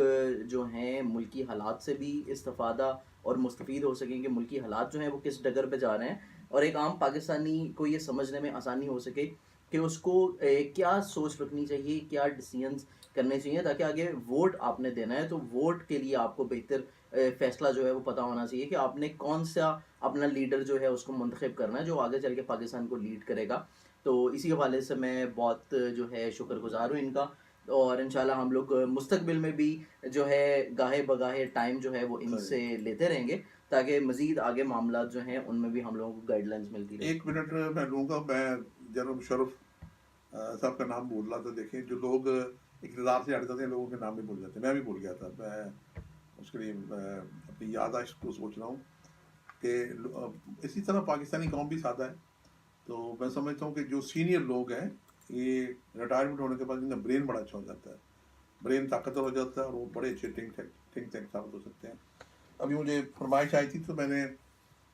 جو ہیں ملکی حالات سے بھی استفادہ اور مستفید ہو سکیں کہ ملکی حالات جو ہیں وہ کس ڈگر پہ جا رہے ہیں، اور ایک عام پاکستانی کو یہ سمجھنے میں آسانی ہو سکے کہ اس کو کیا سوچ رکھنی چاہیے، کیا ڈیسیجنز کرنے چاہیے، تاکہ آگے ووٹ آپ نے دینا ہے تو ووٹ کے لیے آپ کو بہتر फैसला जो है वो पता होना चाहिए कि आपने कौन सा अपना लीडर जो है उसको मुंतखब करना है जो आगे चल के पाकिस्तान को लीड करेगा। तो इसी हवाले से मैं बहुत जो है शुक्रगुजार हूँ इनका, और इंशाल्लाह हम लोग मुस्तकबिल में भी जो है गाहे बगाहे टाइम जो है वो इनसे लेते रहेंगे, ताकि मज़ीद आगे मामला जो हैं उनमें भी हम लोगों को गाइडलाइंस मिलती रहे। 1 मिनट मैं लूँगा, मैं जनरल मुशर्रफ साहब का नाम बोल रहा था। देखें, जो लोग इक़्तिदार से हट जाते हैं लोगों के नाम भी भूल जाते हैं, मैं भी भूल गया था। मैं उसके लिए अपनी याददाश्त को सोच रहा हूँ कि इसी तरह पाकिस्तानी कौम भी सादा है। तो मैं समझता हूँ कि जो सीनियर लोग हैं, ये रिटायरमेंट होने के बाद इनका ब्रेन बड़ा अच्छा हो जाता है, ब्रेन ताकतवर हो जाता है और वो बड़े अच्छे थिंक टैंक साबित हो सकते हैं। अभी मुझे फरमाइश आई थी तो मैंने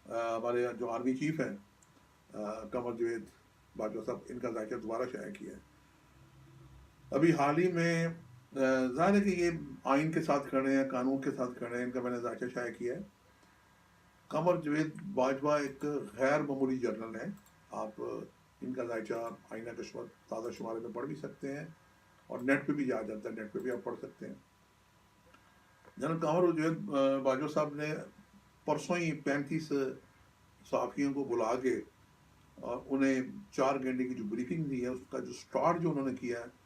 हमारे जो आर्मी चीफ हैं कमर जवेद बाजवा साहब, इनका जायका दोबारा शाया किया है। अभी हाल ही में ज़ाहिर है कि ये आइन के साथ खड़े हैं, कानून के साथ खड़े हैं, इनका मैंने जायका शाया किया है। कमर जवेद बाजवा एक गैर मामूली जर्नल है। आप इनका जायका आइना कश्मत ताज़ा शुमारे में पढ़ भी सकते हैं और नेट पे भी जा जाता है, नेट पे भी आप पढ़ सकते हैं। जनरल कमर जवेद बाजवा साहब ने परसों ही 35 सहाफ़ियों को बुला के और उन्हें 4 घंटे की जो ब्रीफिंग दी है, उसका जो स्टार्ट जो उन्होंने किया है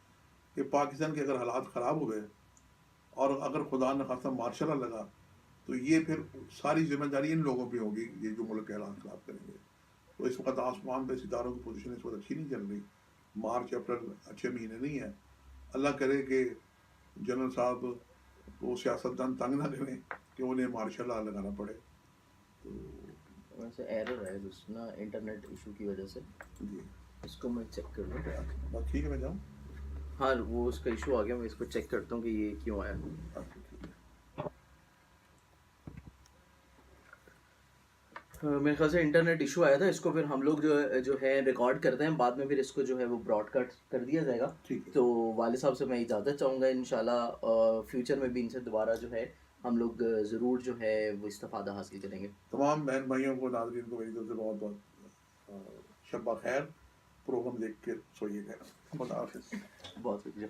कि पाकिस्तान के अगर हालात ख़राब हो गए और अगर खुदा न खास्ता मार्शल लॉ लगा तो ये फिर सारी जिम्मेदारी इन लोगों पे होगी, ये जो मुल्क के हालात ख़राब करेंगे। तो इस वक्त आसमान पे सितारों की पोजीशन इस वक्त अच्छी नहीं चल रही, मार्च अप्रैल अच्छे महीने नहीं है। अल्लाह करे कि जनरल साहब को सियासतदान तंग ना करें कि उन्हें मार्शल लॉ लगाना पड़े। तो वैसे एरर है कुछ ना इंटरनेट इशू की वजह से जी, इसको मैं चेक कर लूँ। बस ठीक है, मैं जाऊँ। हाँ, वो उसका इशू आ गया, मैं इसको चेक करता हूँ कि ये क्यों आया। मेरे ख्याल से इंटरनेट इशू आया था, इसको फिर हम लोग जो है रिकॉर्ड करते हैं, बाद में फिर इसको जो है वो ब्रॉडकास्ट कर दिया जाएगा। तो वाले साहब से मैं इजाज़त चाहूँगा, इंशाल्लाह फ्यूचर में भी इनसे दोबारा जो है हम लोग ज़रूर जो है वो इस्तिफ़ादा हासिल करेंगे। तमाम बहन भाइयों को, नाज़रीन को मेरी तरफ से बहुत बहुत शब खैर। प्रोग्राम देख के सोइएगा। खुदा हाफिज़। बहुत शुक्रिया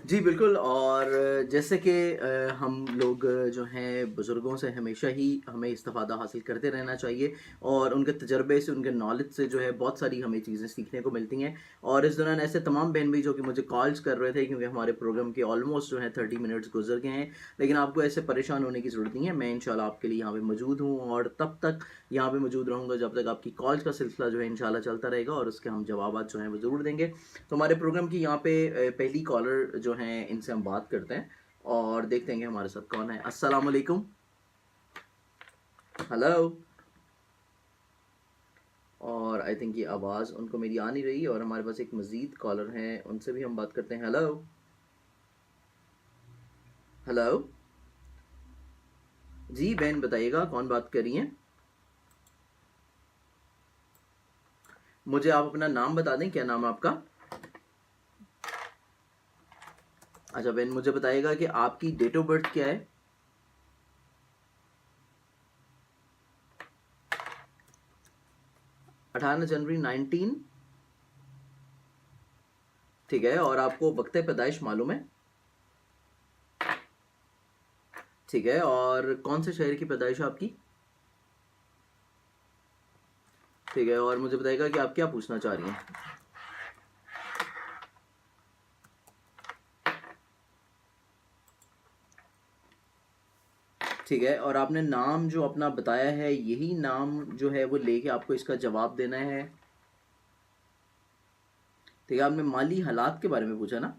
जी। बिल्कुल, और जैसे कि हम लोग जो हैं बुज़ुर्गों से हमेशा ही हमें इस्तिफ़ादा हासिल करते रहना चाहिए, और उनके तजर्बे से, उनके नॉलेज से जो है बहुत सारी हमें चीज़ें सीखने को मिलती हैं। और इस दौरान ऐसे तमाम बहन भाई जो कि मुझे कॉल्स कर रहे थे, क्योंकि हमारे प्रोग्राम के ऑलमोस्ट जो है 30 मिनट्स गुजर गए हैं, लेकिन आपको ऐसे परेशान होने की ज़रूरत नहीं है। मैं इंशाल्लाह आपके लिए यहाँ पे मौजूद हूँ, और तब तक यहाँ पे मौजूद रहूँगा जब तक आपकी कॉल्स का सिलसिला जो है इंशाल्लाह चलता रहेगा, और उसके हम जवाब जो हैं वो ज़रूर देंगे। तो हमारे प्रोग्राम की यहाँ पे पहली कॉलर जो हैं, इनसे हम बात करते हैं और देखते हैं कि हमारे साथ कौन है। अस्सलाम वालेकुम। हेलो। और आई थिंक ये आवाज़ उनको मेरी आ नहीं रही, और हमारे पास एक मज़ीद कॉलर हैं, उनसे भी हम बात करते हैं। हेलो हेलो जी, बहन बताइएगा कौन बात कर रही हैं? मुझे आप अपना नाम बता दें, क्या नाम है आपका? अच्छा बहन, मुझे बताइएगा कि आपकी डेट ऑफ बर्थ क्या है? जनवरी 19। ठीक है, और आपको वक्त पैदाइश मालूम है? ठीक है, और कौन से शहर की पैदाइश है आपकी? ठीक है, और मुझे बताइएगा कि आप क्या पूछना चाह रही हैं? ठीक है, और आपने नाम जो अपना बताया है, यही नाम जो है वो लेके आपको इसका जवाब देना है। ठीक है, आपने माली हालात के बारे में पूछा ना?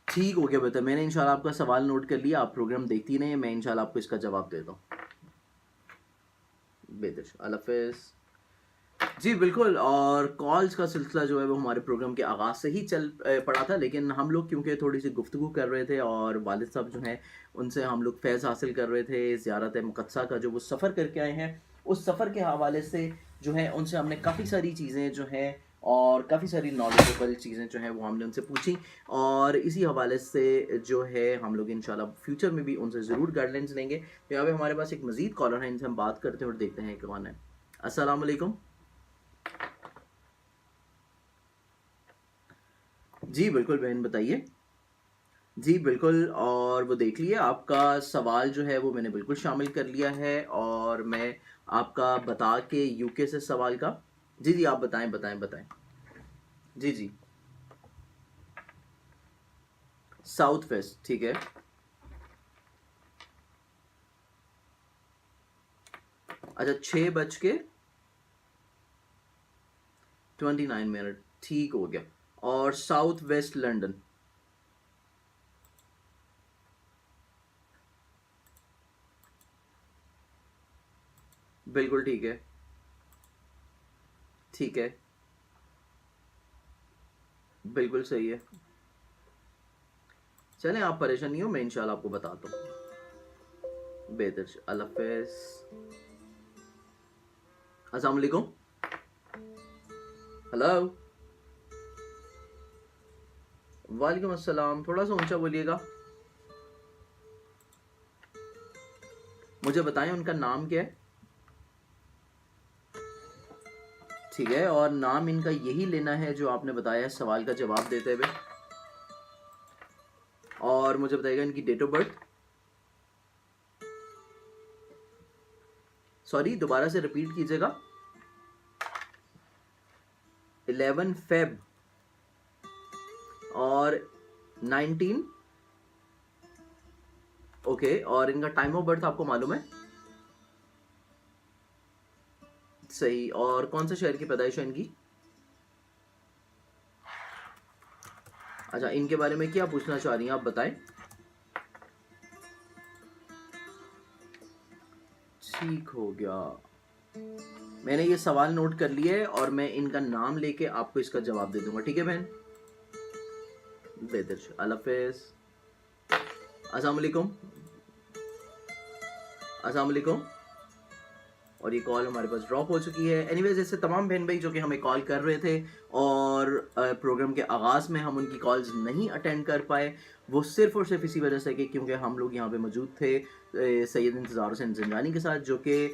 ठीक हो गया बेटा, मैंने इंशाल्लाह आपका सवाल नोट कर लिया। आप प्रोग्राम देखती नहीं, मैं इंशाल्लाह आपको इसका जवाब देता हूँ। बेहतर, अल्लाह हाफ़िज़ जी। बिल्कुल, और कॉल्स का सिलसिला जो है वो हमारे प्रोग्राम के आगाज़ से ही चल पड़ा था, लेकिन हम लोग क्योंकि थोड़ी सी गुफ्तगू कर रहे थे, और वालिद साहब जो हैं उनसे हम लोग फैज़ हासिल कर रहे थे ज़ियारत मुक़द्दसा का, जो वो सफ़र करके आए हैं, उस सफ़र के हवाले से जो है उनसे हमने काफ़ी सारी चीज़ें जो हैं, और काफ़ी सारी नॉलेजेबल चीज़ें जो हैं वो हमने उनसे पूछी, और इसी हवाले से जो है हम लोग इंशाल्लाह फ्यूचर में भी उनसे ज़रूर गाइडलाइंस लेंगे। तो यहाँ पे हमारे पास एक मज़ीद कॉलर है, इनसे हम बात करते हैं और देखते हैं कौन है। अस्सलाम वालेकुम जी। बिल्कुल बहन बताइए। جی بالکل، اور وہ دیکھ لیے آپ کا سوال جو ہے وہ میں نے بالکل شامل کر لیا ہے، اور میں آپ کا بتا کے یو کے سے سوال کا، جی جی آپ بتائیں بتائیں بتائیں. جی جی ساؤتھ ویسٹ، ٹھیک ہے. اچھا 6:29، ٹھیک ہو گیا. اور ساؤتھ ویسٹ لنڈن. بالکل ٹھیک ہے، ٹھیک ہے، بالکل صحیح ہے. چلیں آپ پریشان نہیں ہو، میں انشاءاللہ آپ کو بتاتا ہوں. بہتر، اللہ حافظ. السلام علیکم. ہلو. وعلیکم السلام، تھوڑا سا اونچا بولیے گا. مجھے بتائیں ان کا نام کیا ہے. ٹھیک ہے، اور نام ان کا یہی لینا ہے جو آپ نے بتایا ہے سوال کا جواب دیتے ہوئے. اور مجھے بتائیے گا ان کی ڈیٹ آف برتھ. سوری دوبارہ سے ریپیٹ کیجیے گا. 11 فیب اور 19. اوکے، اور ان کا ٹائم آف برتھ آپ کو معلوم ہے؟ صحیح. اور کون سے شہر کی پیدائش ہے ان کی؟ اچھا، ان کے بارے میں کیا پوچھنا چاہ رہی ہیں آپ بتائیں. ٹھیک ہو گیا، میں نے یہ سوال نوٹ کر لیے اور میں ان کا نام لے کے آپ کو اس کا جواب دے دوں گا. ٹھیک ہے بہن، بہتر. اللہ حافظ. السلام علیکم. السلام علیکم. اور یہ کال ہمارے پاس ڈراپ ہو چکی ہے. اینی ویز، ایسے تمام بہن بھائی جو کہ ہمیں کال کر رہے تھے اور پروگرام کے آغاز میں ہم ان کی کالز نہیں اٹینڈ کر پائے، وہ صرف اور صرف اسی وجہ سے کہ کیونکہ ہم لوگ یہاں پہ موجود تھے سید انتظار حسین زنجانی کے ساتھ، جو کہ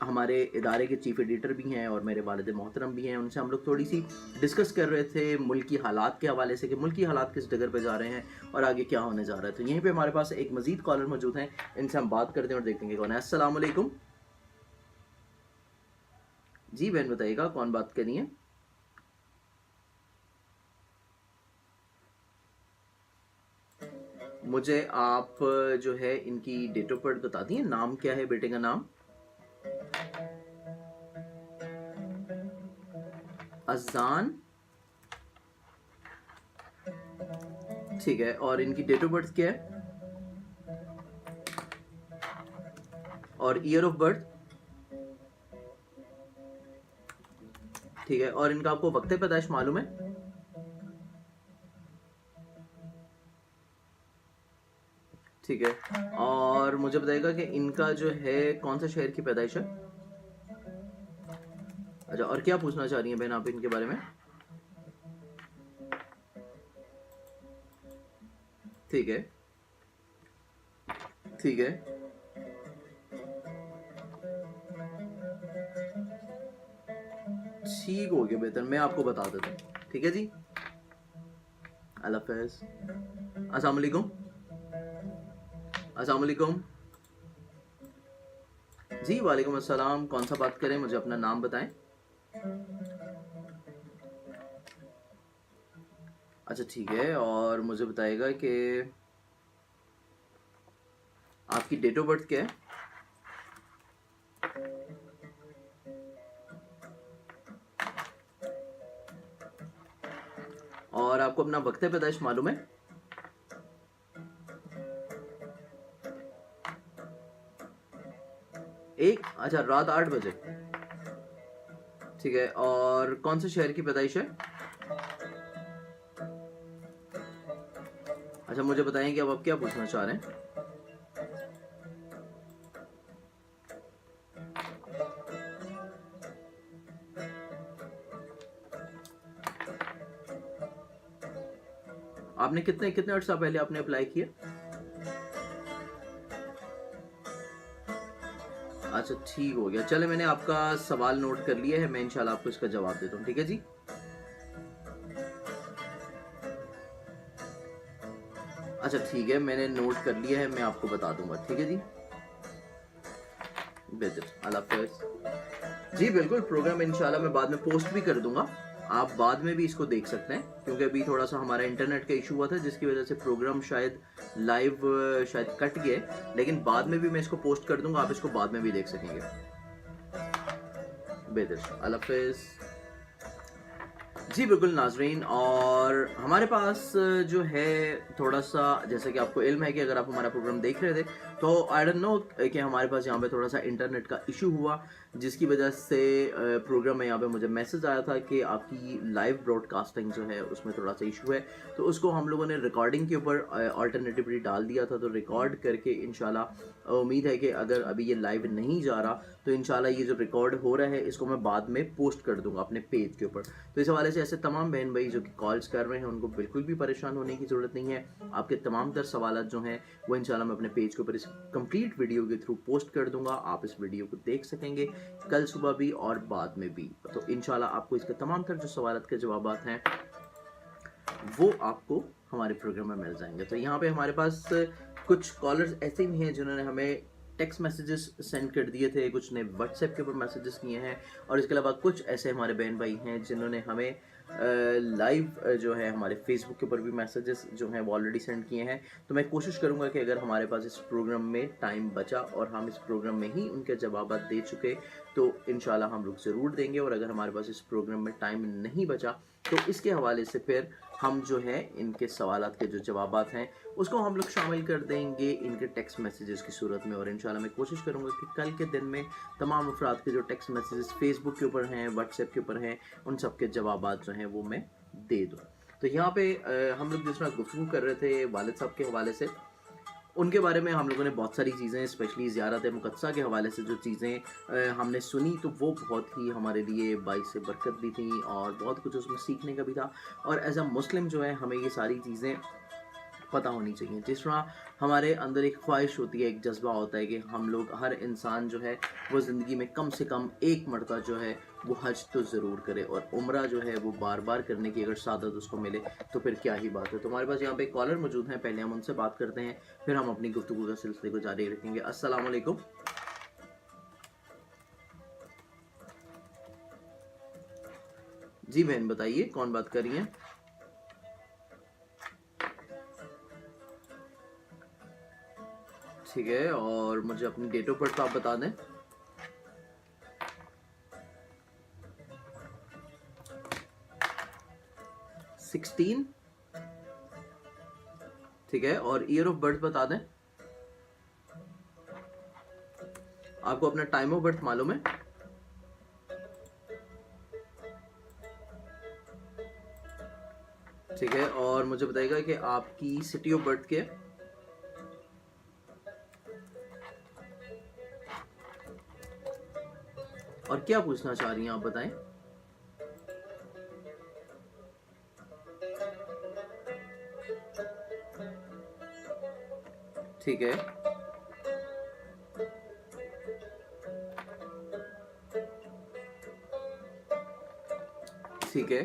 ہمارے ادارے کے چیف ایڈیٹر بھی ہیں اور میرے والد محترم بھی ہیں. ان سے ہم لوگ تھوڑی سی ڈسکس کر رہے تھے ملکی حالات کے حوالے سے کہ ملکی حالات کس ڈگر پہ جا رہے ہیں اور آگے کیا ہونے جا رہا ہے. تو یہیں پہ ہمارے پاس ایک مزید کالر موجود ہیں، ان سے ہم بات کرتے ہیں اور دیکھیں گے کون ہے. السلام علیکم. جی بہن بتائیے گا کون بات کرنی ہے. مجھے آپ جو ہے ان کی ڈیٹ آف برتھ بتا دیں. نام کیا ہے بیٹے کا نام؟ اذان، ٹھیک ہے. اور ان کی ڈیٹ آف برتھ کیا ہے اور ایئر آف برتھ؟ ٹھیک ہے. اور ان کا آپ کو وقت پیدائش معلوم ہے؟ ٹھیک ہے. اور مجھے بتائیے گا کہ ان کا جو ہے کون سے شہر کی پیدائش ہے؟ اچھا، اور کیا پوچھنا چاہ رہی ہیں بہن آپ ان کے بارے میں؟ ٹھیک ہے، ٹھیک ہے. ٹھیک ہو گیا، بہتر. میں آپ کو بتا دیتا ہوں. ٹھیک ہے جی، اللہ حافظ. السلام علیکم. السلام علیکم. جی وعلیکم السلام. کون سا بات کریں؟ مجھے اپنا نام بتائیں. اچھا ٹھیک ہے. اور مجھے بتائے گا کہ آپ کی ڈیٹ آف برتھ کیا ہے؟ اور آپ کو اپنا وقت پیدائش معلوم ہے؟ اچھا رات 8 بجے. ٹھیک ہے. اور کون سے شہر کی پیدائش ہے؟ اچھا مجھے بتائیں کہ اب آپ کیا پوچھنا چاہ رہے ہیں. آپ نے کتنے عرصہ پہلے آپ نے اپلائی کیا؟ اچھا ٹھیک ہو گیا. چلے میں نے آپ کا سوال نوٹ کر لیا ہے، میں انشاءاللہ آپ کو اس کا جواب دیتا ہوں. ٹھیک ہے جی. अच्छा ठीक है, मैंने नोट कर लिया है, मैं आपको बता दूंगा, ठीक है जी। बेहतर, अल्लाह हाफ़िज़। जी बिल्कुल, प्रोग्राम इंशाल्लाह मैं बाद में पोस्ट भी कर दूंगा, आप बाद में भी इसको देख सकते हैं, क्योंकि अभी थोड़ा सा हमारा इंटरनेट का इशू हुआ था जिसकी वजह से प्रोग्राम शायद लाइव शायद कट गए, लेकिन बाद में भी मैं इसको पोस्ट कर दूंगा, आप इसको बाद में भी देख सकेंगे। बेहतर, अल्लाह हाफ़िज़। जी बिल्कुल नाज़रीन, और हमारे पास जो है थोड़ा सा, जैसे कि आपको इल्म है कि अगर आप हमारा प्रोग्राम देख रहे थे तो आई डोंट नो कि हमारे पास यहाँ पे थोड़ा सा इंटरनेट का इशू हुआ, जिसकी वजह से प्रोग्राम में यहाँ पे मुझे मैसेज आया था कि आपकी लाइव ब्रॉडकास्टिंग जो है उसमें थोड़ा सा इशू है, तो उसको हम लोगों ने रिकॉर्डिंग के ऊपर अल्टरनेटिवली डाल दिया था, तो रिकॉर्ड करके इंशाल्लाह उम्मीद है कि अगर अभी ये लाइव नहीं जा रहा तो इंशाल्लाह ये जो रिकॉर्ड हो रहा है इसको मैं बाद में पोस्ट कर दूंगा अपने पेज के ऊपर। तो इस हवाले से ऐसे तमाम बहन भाई जो कि कॉल्स कर रहे हैं उनको बिल्कुल भी परेशान होने की ज़रूरत नहीं है, आपके तमाम तर सवाल जो हैं वो इंशाल्लाह मैं अपने पेज के ऊपर इस कंप्लीट वीडियो के थ्रू पोस्ट कर दूंगा, आप इस वीडियो को देख सकेंगे कल सुबह भी और बाद में भी। तो इंशाल्लाह आपको इसके तमाम तर जो सवाल के जवाब हैं वो आपको हमारे प्रोग्राम में मिल जाएंगे। तो यहाँ पे हमारे पास कुछ कॉलर्स ऐसे भी हैं जिन्होंने हमें टेक्स्ट मैसेजेस सेंड कर दिए थे, कुछ ने व्हाट्सएप के ऊपर मैसेजेस किए हैं, और इसके अलावा कुछ ऐसे हमारे बहन भाई हैं जिन्होंने हमें लाइव जो है हमारे फेसबुक के ऊपर भी मैसेजेस जो हैं वो ऑलरेडी सेंड किए हैं। तो मैं कोशिश करूंगा कि अगर हमारे पास इस प्रोग्राम में टाइम बचा और हम इस प्रोग्राम में ही उनके जवाब दे चुके तो इंशाल्लाह हम लोग ज़रूर देंगे, और अगर हमारे पास इस प्रोग्राम में टाइम नहीं बचा तो इसके हवाले से फिर हम जो है इनके सवालात के जो जवाबात हैं उसको हम लोग शामिल कर देंगे इनके टेक्स्ट मैसेजेस की सूरत में। और इंशाल्लाह मैं कोशिश करूंगा कि कल के दिन में तमाम अफराद के जो टेक्स्ट मैसेजेस फेसबुक के ऊपर हैं, व्हाट्सएप के ऊपर हैं, उन सब के जवाबात जो हैं वो मैं दे दूँ। तो यहाँ पे हम लोग जिस तरह गुफ्तगू कर रहे थे वालिद साहब के हवाले से, उनके बारे में हम लोगों ने बहुत सारी चीज़ें, स्पेशली ज़ियारत मुक़द्दसा के हवाले से जो चीज़ें हमने सुनी तो वो बहुत ही हमारे लिए बाइस से बरकत भी थी और बहुत कुछ उसमें सीखने का भी था। और एज अ मुस्लिम जो है हमें ये सारी चीज़ें पता होनी चाहिए। जिस तरह हमारे अंदर एक ख्वाहिश होती है, एक जज्बा होता है कि हम लोग, हर इंसान जो है वो ज़िंदगी में कम से कम एक मरतबा जो है वो हज तो ज़रूर करे, और उम्रा जो है वो बार बार करने की अगर सादत उसको मिले तो फिर क्या ही बात है। तो हमारे पास यहाँ पे कॉलर मौजूद हैं, पहले हम उनसे बात करते हैं, फिर हम अपनी गुफ्तगू का सिलसिले को जारी रखेंगे। अस्सलाम वालेकुम। जी बहन बताइए कौन बात कर रही हैं? ठीक है, और मुझे अपनी डेट ऑफ बर्थ आप बता दें। सिक्सटीन, ठीक है, और ईयर ऑफ बर्थ बता दें। आपको अपना टाइम ऑफ बर्थ मालूम है? ठीक है, और मुझे बताइएगा कि आपकी सिटी ऑफ बर्थ क्या है? और क्या पूछना चाह रही हैं आप बताएं। ठीक है, ठीक है,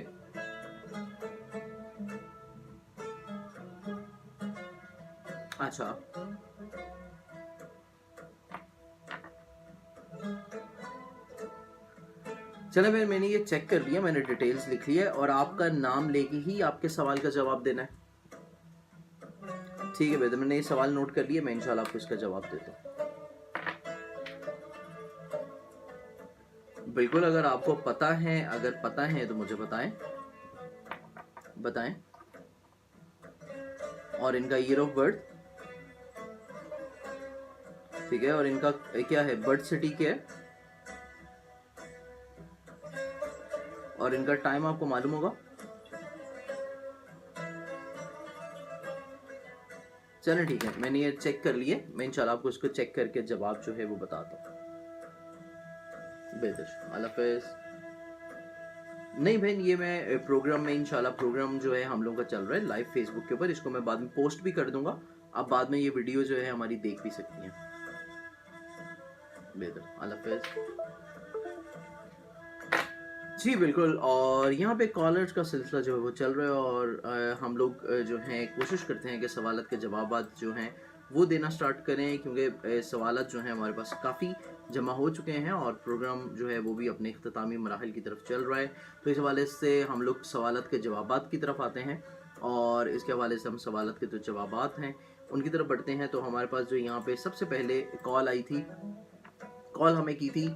अच्छा, चले भाई, मैंने ये चेक कर लिया, मैंने डिटेल्स लिख ली है, और आपका नाम लेके ही आपके सवाल का जवाब देना है। ठीक है बेटा, मैंने ये सवाल नोट कर लिया, मैं इंशाल्लाह आपको इसका जवाब देता हूँ। बिल्कुल, अगर आपको पता है, अगर पता है तो मुझे बताएं, बताएं। और इनका ईयर ऑफ बर्थ, ठीक है, और इनका क्या है, बर्थ सिटी क्या है, और इनका टाइम आपको मालूम होगा। चलें ठीक है, मैंने ये चेक कर लिए, मैं इंशाल्लाह आपको इसको चेक करके जवाब जो है वो बताता हूँ। बेहतर, अल्लाह हाफ़िज़। नहीं बहन, ये मैं प्रोग्राम में इंशाल्लाह, प्रोग्राम जो है हम लोगों का चल रहा है लाइव फेसबुक के ऊपर, इसको मैं बाद में पोस्ट भी कर दूंगा, आप बाद में ये वीडियो जो है हमारी देख भी सकती हैं। बेहतर, अल्लाह हाफ़िज़। जी, बिल्कुल। और यहाँ पे कॉलर्स का सिलसिला जो है वो चल रहा है, और हम लोग जो हैं कोशिश करते हैं कि सवालात के जवाबात जो हैं वो देना स्टार्ट करें, क्योंकि सवालात जो हैं हमारे पास काफ़ी जमा हो चुके हैं और प्रोग्राम जो है वो भी अपने इख्तितामी मराहिल की तरफ चल रहा है। तो इस हवाले से हम लोग सवालात के जवाबात की तरफ आते हैं, और इसके हवाले से हम सवालात के जो जवाबात हैं उनकी तरफ बढ़ते हैं। तो हमारे पास जो यहाँ पे सबसे पहले कॉल आई थी, कॉल हमें की थी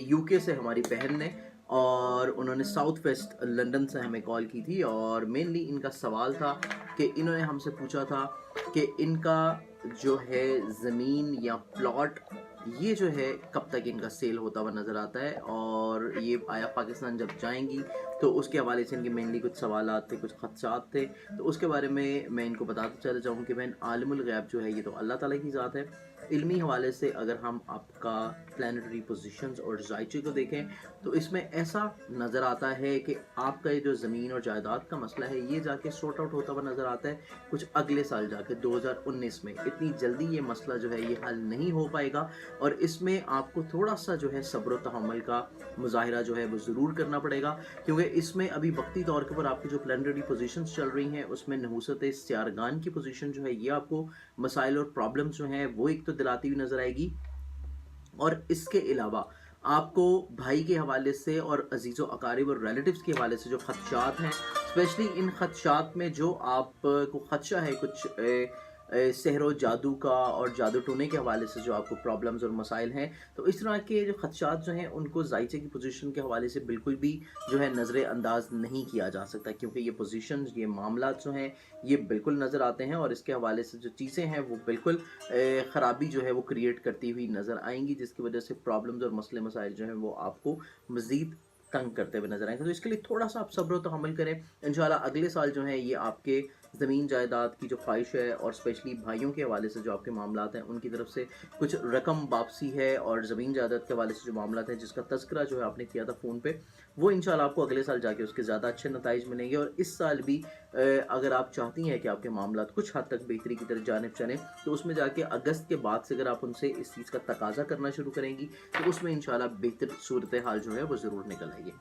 यूके से हमारी बहन ने, और उन्होंने साउथ वेस्ट लंदन से हमें कॉल की थी। और मेनली इनका सवाल था कि इन्होंने हमसे पूछा था कि इनका जो है ज़मीन या प्लॉट ये जो है कब तक इनका सेल होता हुआ नज़र आता है, और ये आया पाकिस्तान जब जाएंगी तो उसके हवाले से इनके मेनली कुछ सवालात थे, कुछ खदशात थे। तो उसके बारे में मैं इनको बताता चला जाऊँ कि बहन, आलिमुल गैब जो है ये तो अल्लाह ताला की ज़ात है। इल्मी हवाले से अगर हम आपका प्लानिटरी पोजीशंस और जायचे को देखें तो इसमें ऐसा नज़र आता है कि आपका ये जो ज़मीन और जायदाद का मसला है ये जाके सॉर्ट आउट होता हुआ नज़र आता है कुछ अगले साल जाके 2019 में। इतनी जल्दी ये मसला जो है ये हल नहीं हो पाएगा, और इसमें आपको थोड़ा सा जो है सब्र तहम्मुल का मुजाहिरा जो है वो ज़रूर करना पड़ेगा, क्योंकि इसमें अभी वक्ती तौर के ऊपर आपकी जो प्लानिटरी पोजीशंस चल रही हैं उसमें नहूसत सियारगान की पोजीशन जो है ये आपको मसाइल और प्रॉब्लम्स जो हैं वो एक तो दिलाती हुई नज़र आएगी, और इसके अलावा आपको भाई के हवाले से और अजीज़ो अकारिब और रिलेटिव्स के हवाले से जो खदशात हैं, स्पेशली इन खदशात में जो आपको खदशा है कुछ सहरो जादू का और जादू टोने के हवाले से जो आपको प्रॉब्लम्स और मसाइल हैं, तो इस तरह के जो खदशात जो हैं उनको जायचे की पोजीशन के हवाले से बिल्कुल भी जो है नज़र अंदाज नहीं किया जा सकता, क्योंकि ये पोजीशन, ये मामला जो हैं ये बिल्कुल नज़र आते हैं, और इसके हवाले से जो चीज़ें हैं वो बिल्कुल ख़राबी जो है वो क्रिएट करती हुई नज़र आएंगी, जिसकी वजह से प्रॉब्लम्स और मसले मसाइल जो हैं वो आपको मज़ीद तंग करते हुए नजर आएंगे। तो इसके लिए थोड़ा सा आप सब्र तहम्मुल करें। इंशाल्लाह अगले साल जो है ये आपके ज़मीन जायदाद की जो ख्वाहिश है, और स्पेशली भाइयों के हवाले से जो आपके मामलात हैं उनकी तरफ से कुछ रकम वापसी है, और ज़मीन जायदाद के हवाले से जो मामलात हैं जिसका तस्करा जो है आपने किया था फ़ोन पे, वो इंशाल्लाह आपको अगले साल जाके उसके ज़्यादा अच्छे नताइज मिलेंगे। और इस साल भी अगर आप चाहती हैं कि आपके मामलात कुछ हद तक बेहतरी की तरफ जानिब चलें, तो उसमें जाके अगस्त के बाद से अगर आप उनसे इस चीज़ का तकाजा करना शुरू करेंगी तो उसमें इंशाल्लाह बेहतर सूरत हाल जो है वो ज़रूर निकल आएगी।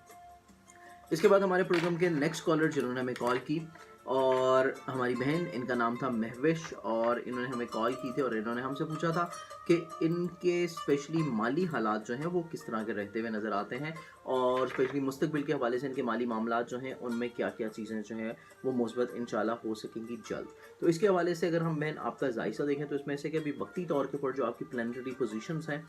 इसके बाद हमारे प्रोग्राम के नेक्स्ट कॉलर जिन्होंने हमें कॉल की, और हमारी बहन, इनका नाम था महविश, और इन्होंने हमें कॉल की थी और इन्होंने हमसे पूछा था कि इनके स्पेशली माली हालात जो हैं वो किस तरह के रहते हुए नज़र आते हैं, और स्पेशली मुस्तकबिल के हवाले से इनके माली मामलात जो हैं उनमें क्या क्या चीज़ें जो हैं वो मुस्बत इंशाल्लाह हो सकेंगी जल्द। तो इसके हवाले से अगर हम बहन आपका जायसा देखें तो इसमें से कि अभी वक्ती तौर के ऊपर जो आपकी प्लानिटरी पोजीशंस हैं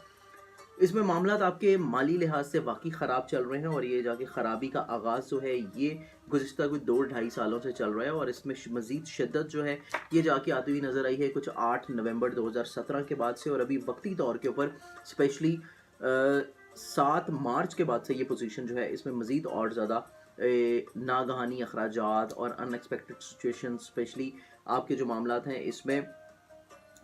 इसमें मामलात आपके माली लिहाज से वाकई ख़राब चल रहे हैं, और ये जाके ख़राबी का आगाज़ जो है ये गुज़िश्ता कोई 2-2.5 सालों से चल रहा है, और इसमें मज़ीद शिद्दत जो है ये जाके आती हुई नज़र आई है कुछ 8 नवंबर 2017 के बाद से, और अभी वक्ती तौर के ऊपर स्पेशली 7 मार्च के बाद से ये पोजीशन जो है इसमें मज़ीद और ज़्यादा नागहानी अखराजात और अनएक्सपेक्टेड सिचुएशन, स्पेशली आपके जो मामलात हैं इसमें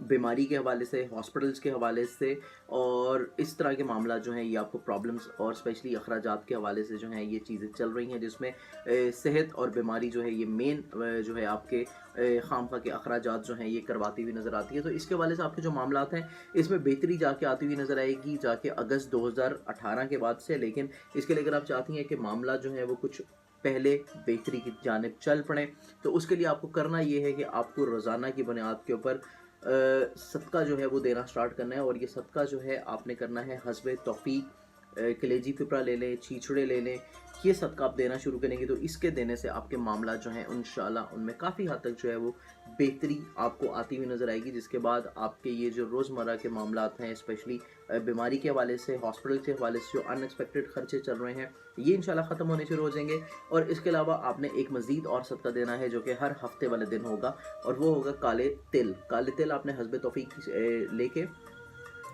बीमारी के हवाले से, हॉस्पिटल्स के हवाले से, और इस तरह के मामला जो हैं ये आपको प्रॉब्लम्स और स्पेशली अखराजात के हवाले से जो हैं ये चीज़ें चल रही हैं, जिसमें सेहत और बीमारी जो है ये मेन जो है आपके खामखा के अखराजात जो हैं ये करवाती हुई नज़र आती है। तो इसके हवाले से आपके जो मामलात हैं इसमें बेहतरी जाके आती हुई नज़र आएगी जाके अगस्त 2018 के बाद से, लेकिन इसके लिए अगर आप चाहती हैं कि मामला जो है वो कुछ पहले बेहतरी की जानिब चल पड़े, तो उसके लिए आपको करना ये है कि आपको रोज़ाना की बुनियाद के ऊपर सदका जो है वो देना स्टार्ट करना है, और ये सदका जो है आपने करना है हस्बे तौफीक। कलेजी पिपरा ले लें, छीछड़े ले लें, ये सदका आप देना शुरू करेंगे तो इसके देने से आपके मामला जो हैं इंशाल्लाह उनमें काफ़ी हद तक जो है वो बेहतरी आपको आती हुई नज़र आएगी, जिसके बाद आपके ये जो रोज़मर्रा के मामलात हैं स्पेशली बीमारी के हवाले से, हॉस्पिटल के हवाले से जो अनएक्सपेक्टेड खर्चे चल रहे हैं ये इंशाल्लाह ख़त्म होने शुरू हो जाएंगे। और इसके अलावा आपने एक मज़ीद और सदका देना है जो कि हर हफ्ते वाले दिन होगा, और वो होगा काले तिल। काले तिल आपने हस्बे तौफीक लेके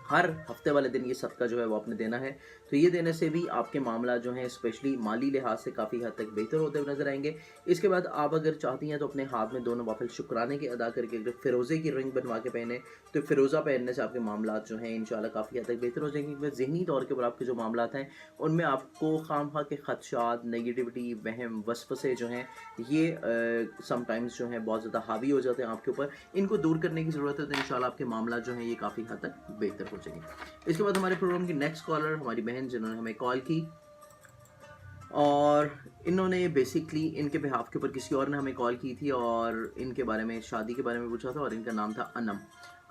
हर हफ्ते वाले दिन ये सदका जो है वो आपने देना है। तो ये देने से भी आपके मामला जो हैं स्पेशली माली लिहाज से काफ़ी हद तक बेहतर होते हुए नजर आएंगे। इसके बाद आप अगर चाहती हैं तो अपने हाथ में 2 नवाफिल शुक्राने के अदा करके अगर फ़िरोज़े की रिंग बनवा के पहने तो फ़िरोज़ा पहनने से आपके मामला जो हैं इंशाल्लाह काफ़ी हद तक बेहतर हो जाएंगे, क्योंकि ज़हनी तौर के ऊपर आपके जो मामला हैं उनमें आपको खामखा के खदशात, नेगेटिविटी, वहम, वसवसे जो हैं ये समटाइम्स जो हैं बहुत ज़्यादा हावी हो जाते हैं आपके ऊपर। इनको दूर करने की ज़रूरत है, तो इंशाल्लाह आपके मामला जो हैं ये काफ़ी हद तक बेहतर हो जाएंगे। इसके बाद हमारे प्रोग्राम की नेक्स्ट कॉलर हमारी बहन जिन्होंने हमें कॉल की, اور इन्होंने बेसिकली इनके बिहाफ के ऊपर किसी और ने हमें कॉल की थी और इनके बारे में शादी के बारे में पूछा था और इनका नाम था अनम।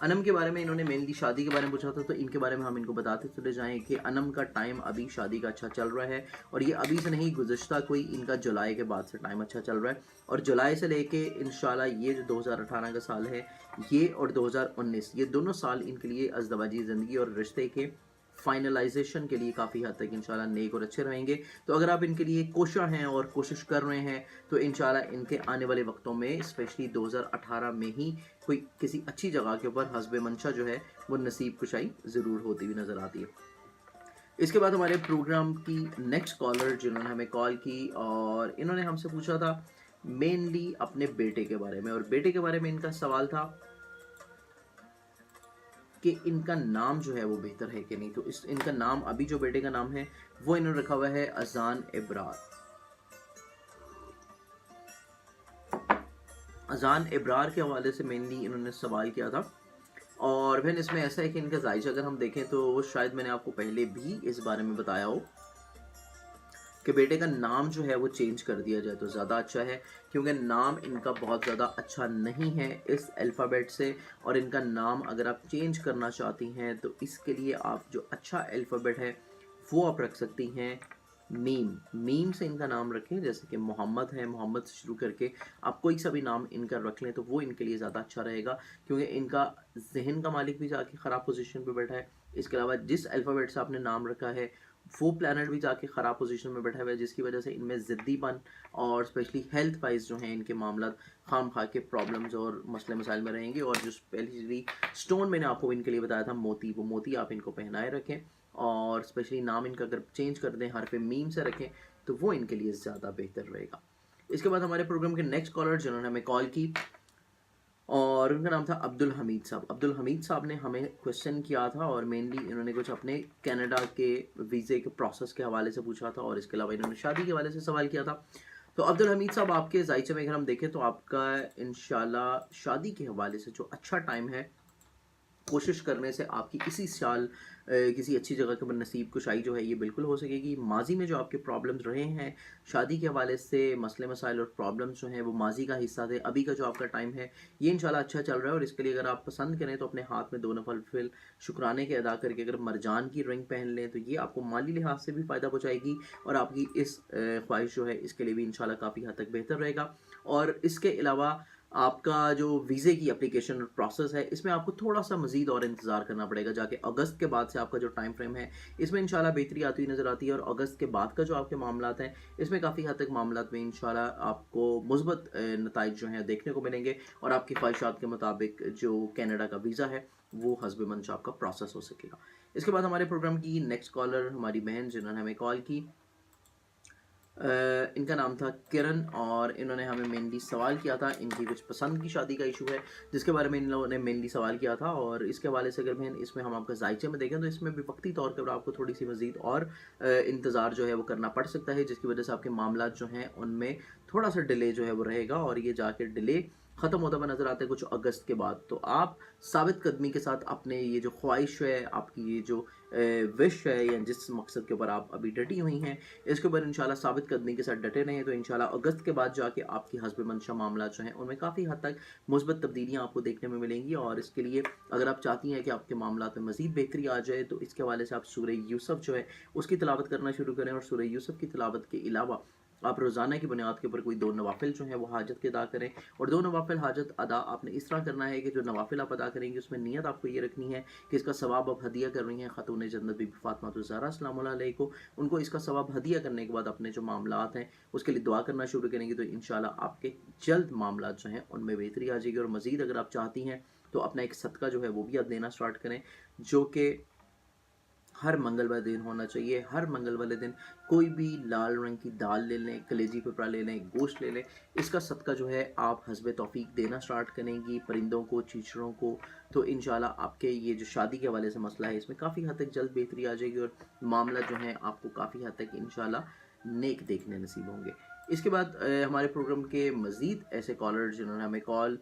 अनम के बारे में इन्होंने मेनली शादी के बारे में पूछा था, तो इनके बारे में हम इनको बताते चले जाएँ कि अनम का टाइम अभी शादी का अच्छा चल रहा है और ये अभी से नहीं, गुज़िश्ता कोई इनका जुलाई के बाद से टाइम अच्छा चल रहा है और जुलाई से लेके इंशाल्लाह ये जो 2018 का साल है ये और 2019 ये दोनों साल इनके लिए अज़दवाजी ज़िंदगी और रिश्ते के फाइनलाइजेशन के लिए काफ़ी हद तक इंशाल्लाह नेक और अच्छे रहेंगे। तो अगर आप इनके लिए कोशा हैं और कोशिश कर रहे हैं तो इंशाल्लाह इनके आने वाले वक्तों में स्पेशली 2018 में ही कोई किसी अच्छी जगह के ऊपर हस्ब मंशा जो है वो नसीब कुशाई ज़रूर होती हुई नज़र आती है। इसके बाद हमारे प्रोग्राम की नेक्स्ट कॉलर जिन्होंने हमें कॉल की और इन्होंने हमसे पूछा था मेनली अपने बेटे के बारे में, और बेटे के बारे में इनका सवाल था कि इनका नाम जो है वो बेहतर है कि नहीं। तो इनका नाम अभी जो बेटे का नाम है वो इन्होंने रखा हुआ है अजान इब्रार। अजान इब्रार के हवाले से मेनली इन्होंने सवाल किया था और फिर इसमें ऐसा है कि इनका जायजा अगर हम देखें तो शायद मैंने आपको पहले भी इस बारे में बताया हो कि बेटे का नाम जो है वो चेंज कर दिया जाए तो ज़्यादा अच्छा है, क्योंकि नाम इनका बहुत ज़्यादा अच्छा नहीं है इस अल्फ़ाबेट से। और इनका नाम अगर आप चेंज करना चाहती हैं तो इसके लिए आप जो अच्छा अल्फ़ाबेट है वो आप रख सकती हैं मीम। मीम से इनका नाम रखें, जैसे कि मोहम्मद है, मोहम्मद से शुरू करके आप कोई सा भी नाम इनका रख लें तो वो इनके लिए ज़्यादा अच्छा रहेगा, क्योंकि इनका जहन का मालिक भी जाके ख़राब पोजीशन पे बैठा है। इसके अलावा जिस अल्फ़ाबेट से आपने नाम रखा है वो प्लैनेट भी जाके ख़राब पोजीशन में बैठा हुआ है, जिसकी वजह से इनमें ज़िद्दीपन और स्पेशली हेल्थ वाइज जो हैं इनके मामला खाम खा के प्रॉब्लम्स और मसले मसाइल में रहेंगे। और जो स्पेशली स्टोन मैंने आपको इनके लिए बताया था मोती, वो मोती आप इनको पहनाए रखें और स्पेशली नाम इनका अगर चेंज कर दें, हरफ मीम से रखें तो वो इनके लिए ज़्यादा बेहतर रहेगा। इसके बाद हमारे प्रोग्राम के नेक्स्ट कॉलर जिन्होंने हमें कॉल की और उनका नाम था अब्दुल हमीद साहब। अब्दुल हमीद साहब ने हमें क्वेश्चन किया था और मेनली इन्होंने कुछ अपने कनाडा के वीज़े के प्रोसेस के हवाले से पूछा था और इसके अलावा इन्होंने शादी के हवाले से सवाल किया था। तो अब्दुल हमीद साहब, आपके जायचे में अगर हम देखें तो आपका इंशाल्लाह शादी के हवाले से जो अच्छा टाइम है, कोशिश करने से आपकी इसी साल किसी अच्छी जगह के ऊपर नसीब कुशाई जो है ये बिल्कुल हो सकेगी। माजी में जो आपके प्रॉब्लम्स रहे हैं शादी के हवाले से, मसले मसाइल और प्रॉब्लम्स जो हैं वो माजी का हिस्सा थे। अभी का जो आपका टाइम है ये इंशाल्लाह अच्छा चल रहा है और इसके लिए अगर आप पसंद करें तो अपने हाथ में 2 नफल शुक्राने के अदा करके अगर मरजान की रिंग पहन लें तो ये आपको माली लिहाज से भी फ़ायदा पहुँचाएगी और आपकी इस ख्वाहिश जो है इसके लिए भी इंशाल्लाह काफ़ी हद तक बेहतर रहेगा। और इसके अलावा आपका जो वीज़े की एप्लीकेशन और प्रोसेस है इसमें आपको थोड़ा-सा मज़ीद और इंतज़ार करना पड़ेगा, जाके अगस्त के बाद से आपका जो टाइम फ्रेम है इसमें इंशाल्लाह बेहतरी आती हुई नज़र आती है। और अगस्त के बाद का जो आपके मामलात हैं इसमें काफ़ी हद तक मामलात में इंशाल्लाह आपको मुस्बत नताइज जो हैं देखने को मिलेंगे और आपकी ख्वाहिशात के मुताबिक जो कनाडा का वीज़ा है वो हस्ब मंशा आपका प्रोसेस हो सकेगा। इसके बाद हमारे प्रोग्राम की नेक्स्ट कॉलर हमारी बहन जिन्होंने हमें कॉल की, इनका नाम था किरण और इन्होंने हमें मेनली सवाल किया था, इनकी कुछ पसंद की शादी का इशू है जिसके बारे में इन लोगों ने मेनली सवाल किया था। और इसके हवाले से अगर बहन इसमें हम आपका जायचे में देखें तो इसमें भी वक्ती तौर पर आपको थोड़ी सी मज़ीद और इंतज़ार जो है वो करना पड़ सकता है, जिसकी वजह से आपके मामला जो हैं उनमें थोड़ा सा डिले जो है वो रहेगा और ये जाके डिले ख़त्म होता हुआ नज़र आता है कुछ अगस्त के बाद। तो आप साबित कदमी के साथ अपने ये जो ख्वाहिश है, आपकी ये जो विश है या जिस मकसद के ऊपर आप अभी डटी हुई हैं इसके ऊपर इंशाल्लाह साबित कदमी के साथ डटे रहें तो इंशाल्लाह अगस्त के बाद जाके आपकी हस्ब मंशा मामला जो हैं उनमें काफ़ी हद तक मुस्बत तब्दीलियाँ आपको देखने में मिलेंगी। और इसके लिए अगर आप चाहती हैं कि आपके मामला में मज़ीद बेहतरी आ जाए तो इसके हवाले से आप सूरह यूसुफ जो है उसकी तिलावत करना शुरू करें और सूरह यूसुफ की तिलावत के अलावा आप रोज़ाना की बुनियाद के ऊपर कोई 2 नवाफिल जो हैं वो हाजत के अदा करें। और 2 नवाफिल हाजत अदा आपने इस तरह करना है कि जो नवाफिल आप अदा करेंगे उसमें नीयत आपको ये रखनी है कि इसका सवाब आप हदिया कर रही हैं खातून जन्नत बीबी फातिमा ज़हरा सलाम अलैहा को। उनको इसका सवाब हदिया करने के बाद अपने जो मामलात हैं उसके लिए दुआ करना शुरू करेंगे तो इंशाल्लाह आपके जल्द मामलात जो हैं उनमें बेहतरी आ जाएगी। और मज़ीद अगर आप चाहती हैं तो अपना एक सदका जो है वो भी आप देना स्टार्ट करें, जो कि हर मंगलवार दिन होना चाहिए। हर मंगल वाले दिन कोई भी लाल रंग की दाल ले लें, कलेजी पिपरा ले लें, गोश्त ले लें, इसका सदका जो है आप हस्ब तौफीक देना स्टार्ट करेंगी परिंदों को, चीचड़ों को। तो इंशाल्लाह आपके ये जो शादी के हवाले से मसला है इसमें काफ़ी हद तक जल्द बेहतरी आ जाएगी और मामला जो है आपको काफ़ी हद तक इंशाल्लाह नेक देखने नसीब होंगे। इसके बाद हमारे प्रोग्राम के मज़ीद ऐसे कॉलर जिन्होंने हमें कॉल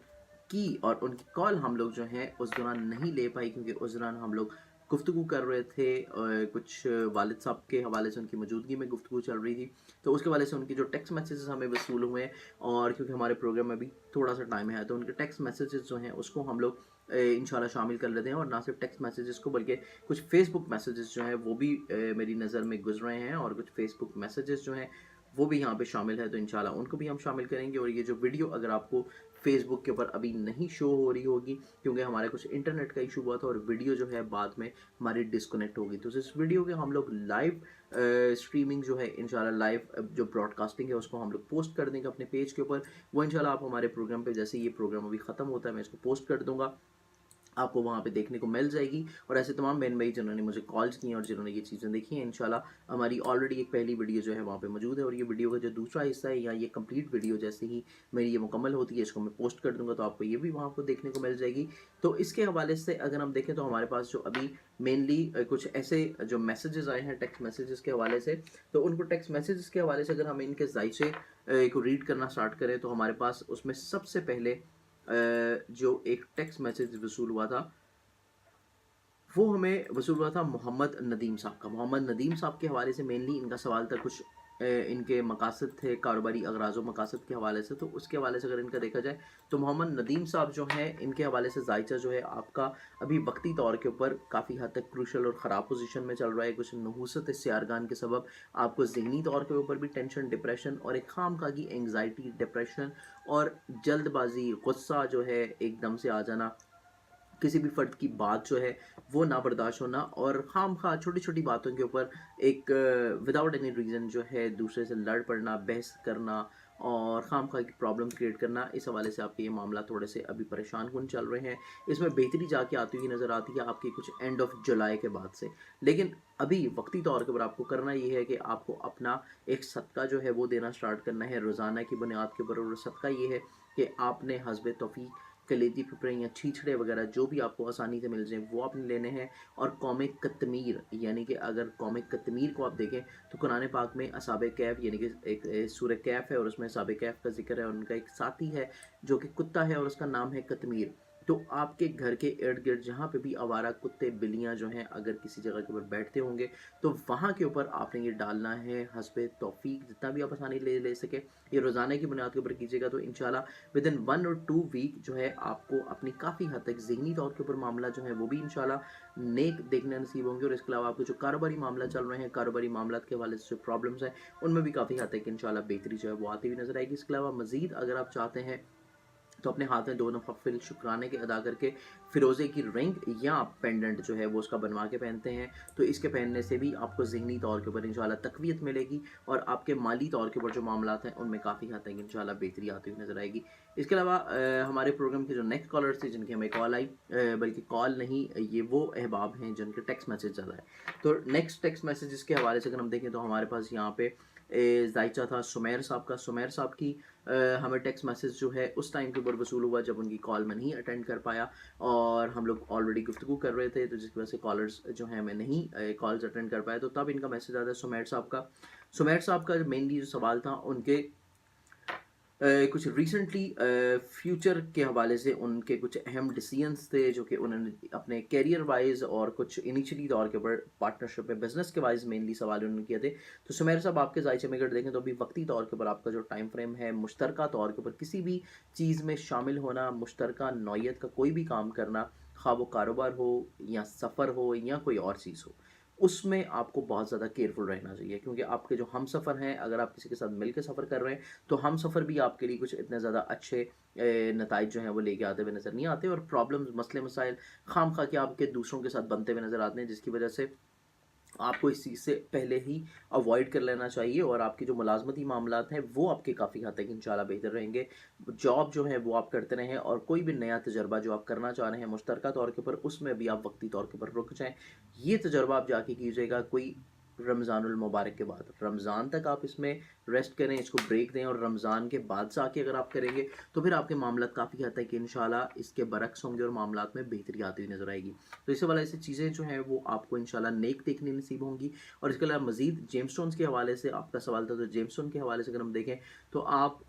की और उनकी कॉल हम लोग जो हैं उस दौरान नहीं ले पाई क्योंकि उस दौरान हम लोग गुफ्तगू कर रहे थे, कुछ वालिद साहब के हवाले से उनकी मौजूदगी में गुफ्तगू चल रही थी, तो उसके हवाले से उनकी जो टेक्स्ट मैसेजेस हमें वसूल हुए हैं, और क्योंकि हमारे प्रोग्राम में अभी थोड़ा सा टाइम है तो उनके टेक्स्ट मैसेजेस जो हैं उसको हम लोग इंशाल्लाह शामिल कर लेते हैं। और ना सिर्फ टेक्स्ट मैसेजेस को बल्कि कुछ फेसबुक मैसेजेस जो हैं वो भी मेरी नज़र में गुजरे हैं, और कुछ फेसबुक मैसेजेस जो हैं वो भी यहाँ पे शामिल है, तो इंशाल्लाह उनको भी हम शामिल करेंगे। और ये जो वीडियो अगर आपको फेसबुक के ऊपर अभी नहीं शो हो रही होगी क्योंकि हमारे कुछ इंटरनेट का इशू हुआ था, और वीडियो जो है बाद में हमारी डिस्कनेक्ट होगी, तो इस वीडियो के हम लोग लाइव स्ट्रीमिंग जो है इंशाल्लाह लाइव जो ब्रॉडकास्टिंग है उसको हम लोग पोस्ट कर देंगे अपने पेज के ऊपर। वो इंशाल्लाह आप हमारे प्रोग्राम पे, जैसे ये प्रोग्राम अभी ख़त्म होता है मैं इसको पोस्ट कर दूंगा, आपको वहाँ पे देखने को मिल जाएगी। और ऐसे तमाम बहन भाई जिन्होंने मुझे कॉल्स किए और जिन्होंने ये चीज़ें देखी हैं, इंशाल्लाह हमारी ऑलरेडी एक पहली वीडियो जो है वहाँ पे मौजूद है, और ये वीडियो का जो दूसरा हिस्सा है या ये कंप्लीट वीडियो जैसे ही मेरी ये मुकम्मल होती है इसको मैं पोस्ट कर दूंगा, तो आपको ये भी वहाँ को देखने को मिल जाएगी। तो इसके हवाले से अगर हम देखें तो हमारे पास जो अभी मेनली कुछ ऐसे जो मैसेजेस आए हैं टेक्स्ट मैसेजेस के हवाले से, तो उनको टेक्स्ट मैसेजेस के हवाले से अगर हम इनके जायचे को रीड करना स्टार्ट करें तो हमारे पास उसमें सबसे पहले जो एक टेक्स्ट मैसेज वसूल हुआ था वो हमें वसूल हुआ था मोहम्मद नदीम साहब का। मोहम्मद नदीम साहब के हवाले से मेनली इनका सवाल था, कुछ इनके मकासद थे कारोबारी अगराज़ व मकासद के हवाले से, तो उसके हवाले से अगर इनका देखा जाए तो मोहम्मद नदीम साहब जो हैं इनके हवाले से जायचा जो है आपका अभी वक्ती तौर के ऊपर काफ़ी हद तक क्रूशल और ख़राब पोजीशन में चल रहा है। कुछ नहूसत सियारगान के सबब आपको ज़हनी तौर के ऊपर भी टेंशन, डिप्रेशन और एक खामखा की एंग्जाइटी, डिप्रेशन और जल्दबाजी, गुस्सा जो है एकदम से आ जाना, किसी भी फ़र्द की बात जो है वो ना बर्दाश्त होना, और खामखा छोटी छोटी बातों के ऊपर एक विदाउट एनी रीज़न जो है दूसरे से लड़ पड़ना, बहस करना और खामखा की प्रॉब्लम क्रिएट करना, इस हवाले से आपके ये मामला थोड़े से अभी परेशान कुन चल रहे हैं। इसमें बेहतरी जाके आती हुई नज़र आती है आपकी कुछ एंड ऑफ जुलाई के बाद से, लेकिन अभी वक्ती तौर के ऊपर आपको करना ये है कि आपको अपना एक सदका जो है वो देना स्टार्ट करना है रोज़ाना की बुनियाद के ऊपर। और सदका ये है कि आपने हस्ब तौफीक कलेदी पिपरें या छीछड़े वगैरह जो भी आपको आसानी से मिल जाए वो आपने लेने हैं। और कौम कतमीर, यानी कि अगर कौम कतमीर को आप देखें तो कुरान पाक में असाब कैफ यानी कि एक सूरह कैफ है और उसमें असाब कैफ का जिक्र है, और उनका एक साथी है जो कि कुत्ता है और उसका नाम है कतमीर। तो आपके घर के इर्द गिर्द जहाँ पे भी आवारा कुत्ते बिल्लियाँ जो हैं अगर किसी जगह के ऊपर बैठते होंगे तो वहाँ के ऊपर आपने ये डालना है हस्ब तौफीक, जितना भी आप आसानी ले सके। ये रोज़ाना की बुनियाद के ऊपर कीजिएगा तो इंशाल्लाह विद इन 1 और 2 वीक जो है आपको अपनी काफ़ी हद तक ज़हनी तौर के ऊपर मामला जो है वो भी इंशाल्लाह नेक देखने नसीब होंगे। और इसके अलावा आपके जो कारोबारी मामला चल रहे हैं, कारोबारी मामला के हवाले से जो प्रॉब्लम्स हैं उनमें भी काफ़ी हद तक इंशाल्लाह बेहतरी जो है वो आती हुई नजर आएगी। इसके अलावा मज़ीद अगर आप चाहते हैं तो अपने हाथ में 2 नफाफिल शुक्राने के अदा करके फ़िरोज़े की रिंग या पेंडेंट जो है वो उसका बनवा के पहनते हैं, तो इसके पहनने से भी आपको ज़हनी तौर के ऊपर इंशाल्लाह तक़वियत मिलेगी और आपके माली तौर के ऊपर जो मामलात हैं उनमें काफ़ी हद तक इंशाल्लाह बेहतरी आती हुई नज़र आएगी। इसके अलावा हमारे प्रोग्राम के जो नेक्स्ट कॉलर्स थे जिनकी हमें कॉल आई, बल्कि कॉल नहीं, ये वो अहबाब हैं जिनके टेक्स्ट मैसेज ज़्यादा है। तो नेक्स्ट टेक्स्ट मैसेजेस के हवाले से अगर हम देखें तो हमारे पास यहाँ पे जायचा था सुमेर साहब का। सुमेर साहब की हमें टेक्स्ट मैसेज जो है उस टाइम के ऊपर वसूल हुआ जब उनकी कॉल मैं नहीं अटेंड कर पाया, और हम लोग ऑलरेडी गुफ्तगू कर रहे थे तो जिसकी वजह से कॉलर्स जो हैं मैं नहीं कॉल्स अटेंड कर पाया, तो तब इनका मैसेज आता है सुमेर साहब का। सुमेर साहब का मेनली जो सवाल था उनके कुछ रिसेंटली फ्यूचर के हवाले से उनके कुछ अहम डिसीजंस थे जो कि उन्होंने अपने कैरियर वाइज और कुछ इनिशियली तौर के ऊपर पार्टनरशिप में बिजनेस के वाइज मेनली सवाल उन्होंने किए थे। तो सुमेर साहब आपके जायचे में अगर देखें तो अभी वक्ती तौर के ऊपर आपका जो टाइम फ्रेम है मुश्तरका तौर के ऊपर किसी भी चीज़ में शामिल होना, मुश्तरका नौयत का कोई भी काम करना, खा वो कारोबार हो या सफ़र हो या कोई और चीज़ हो, उसमें आपको बहुत ज़्यादा केयरफुल रहना चाहिए, क्योंकि आपके जो हम सफ़र हैं अगर आप किसी के साथ मिल के सफ़र कर रहे हैं तो हम सफ़र भी आपके लिए कुछ इतने ज़्यादा अच्छे नताइज जो हैं वो लेके आते हुए नज़र नहीं आते, और प्रॉब्लम्स, मसले मसाइल खाम खा के आपके दूसरों के साथ बनते हुए नज़र आते हैं, जिसकी वजह से आपको इस चीज़ से पहले ही अवॉइड कर लेना चाहिए। और आपके जो मुलाजमती मामलात हैं वो आपके काफ़ी हद तक इंशाल्लाह बेहतर रहेंगे। जॉब जो है वो आप करते रहें, और कोई भी नया तजर्बा जो आप करना चाह रहे हैं मुश्तरका तौर के ऊपर उसमें भी आप वक्ती तौर के ऊपर रुक जाएँ। ये तजर्बा आप जाके कीजिएगा कोई रमज़ानुल मुबारक के बाद, रमज़ान तक आप इसमें रेस्ट करें, इसको ब्रेक दें, और रमज़ान के बाद से आके अगर आप करेंगे तो फिर आपके मामला काफ़ी हद तक इंशाल्लाह इसके बरक्स होंगे और मामलात में बेहतरी आती हुई नज़र आएगी। तो इस वाला ऐसी चीज़ें जो हैं वो आपको इंशाल्लाह नेक देखने नसीब होंगी। और इसके अलावा मज़ीद जेमस्टोन्स के हवाले से आपका सवाल था, तो जेमस्टोन के हवाले से अगर हम देखें तो आप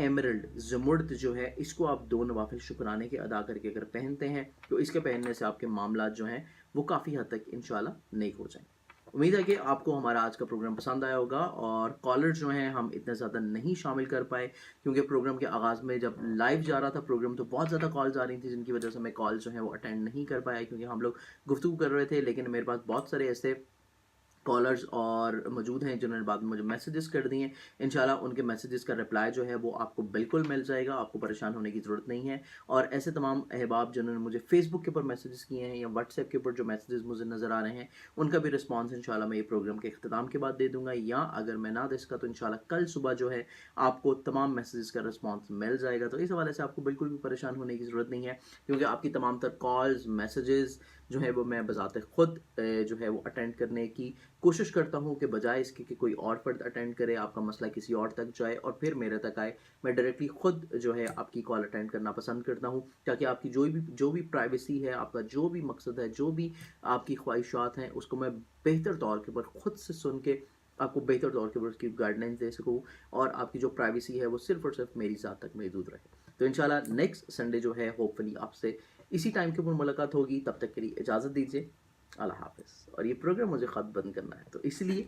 एमरल्ड ज़मुर्द जो है इसको आप 2 नवाफिल शुक्राने के अदा करके अगर पहनते हैं तो इसके पहनने से आपके मामला जो हैं وہ کافی حد تک انشاءاللہ نیک ہو جائیں. امید ہے کہ آپ کو ہمارا آج کا پروگرام پسند آیا ہوگا, اور کالر جو ہیں ہم اتنے زیادہ نہیں شامل کر پائے کیونکہ پروگرام کے آغاز میں جب لائیو جا رہا تھا پروگرام تو بہت زیادہ کالز آ رہی تھیں, جن کی وجہ سے میں کال جو ہیں وہ اٹینڈ نہیں کر پایا کیونکہ ہم لوگ گفتگو کر رہے تھے. لیکن میرے پاس بہت سارے ایسے کالرز اور موجود ہیں جنہوں نے بعد میں مجھے میسیجز کر دیے. انشاءاللہ ان کے میسیجز کا رپلائی جو ہے وہ آپ کو بالکل مل جائے گا, آپ کو پریشان ہونے کی ضرورت نہیں ہے. اور ایسے تمام احباب جنہوں نے مجھے فیس بک کے اوپر میسیجز کیے ہیں یا واٹس ایپ کے اوپر جو میسیجز مجھے نظر آ رہے ہیں, ان کا بھی رسپانس انشاءاللہ میں یہ پروگرام کے اختتام کے بعد دے دوں گا, یا اگر میں نہ دے سکا تو انشاءاللہ کل صبح جو ہے آپ کو تمام میسیجز کا رسپانس مل جائے گا. تو اس حوالے سے آپ کو بالکل بھی پریشان ہونے کی ضرورت نہیں ہے کیونکہ آپ کی تمام تر کالز میسیجز جو ہے وہ میں بذات خود جو ہے وہ اٹینڈ کرنے کی کوشش کرتا ہوں, کہ بجائے اس کے کہ کوئی اور فرد اٹینڈ کرے, آپ کا مسئلہ کسی اور تک جائے اور پھر میرے تک آئے, میں ڈائریکٹلی خود جو ہے آپ کی کال اٹینڈ کرنا پسند کرتا ہوں تاکہ آپ کی جو بھی پرائیویسی ہے, آپ کا جو بھی مقصد ہے, جو بھی آپ کی خواہشات ہیں, اس کو میں بہتر طور کے اوپر خود سے سن کے آپ کو بہتر طور کے اوپر اس کی گائیڈ لائنس دے سکوں, اور آپ کی جو پرائیویسی ہے وہ صرف اور صرف میری ذات تک محدود رہے. تو انشاءاللہ نیکسٹ سنڈے جو ہے ہوپ فلی آپ سے اسی ٹائم کے اوپر ملاقات ہوگی. تب تک کے لیے اجازت دیجیے, اللہ حافظ. اور یہ پروگرام مجھے خط بند کرنا ہے تو اس لیے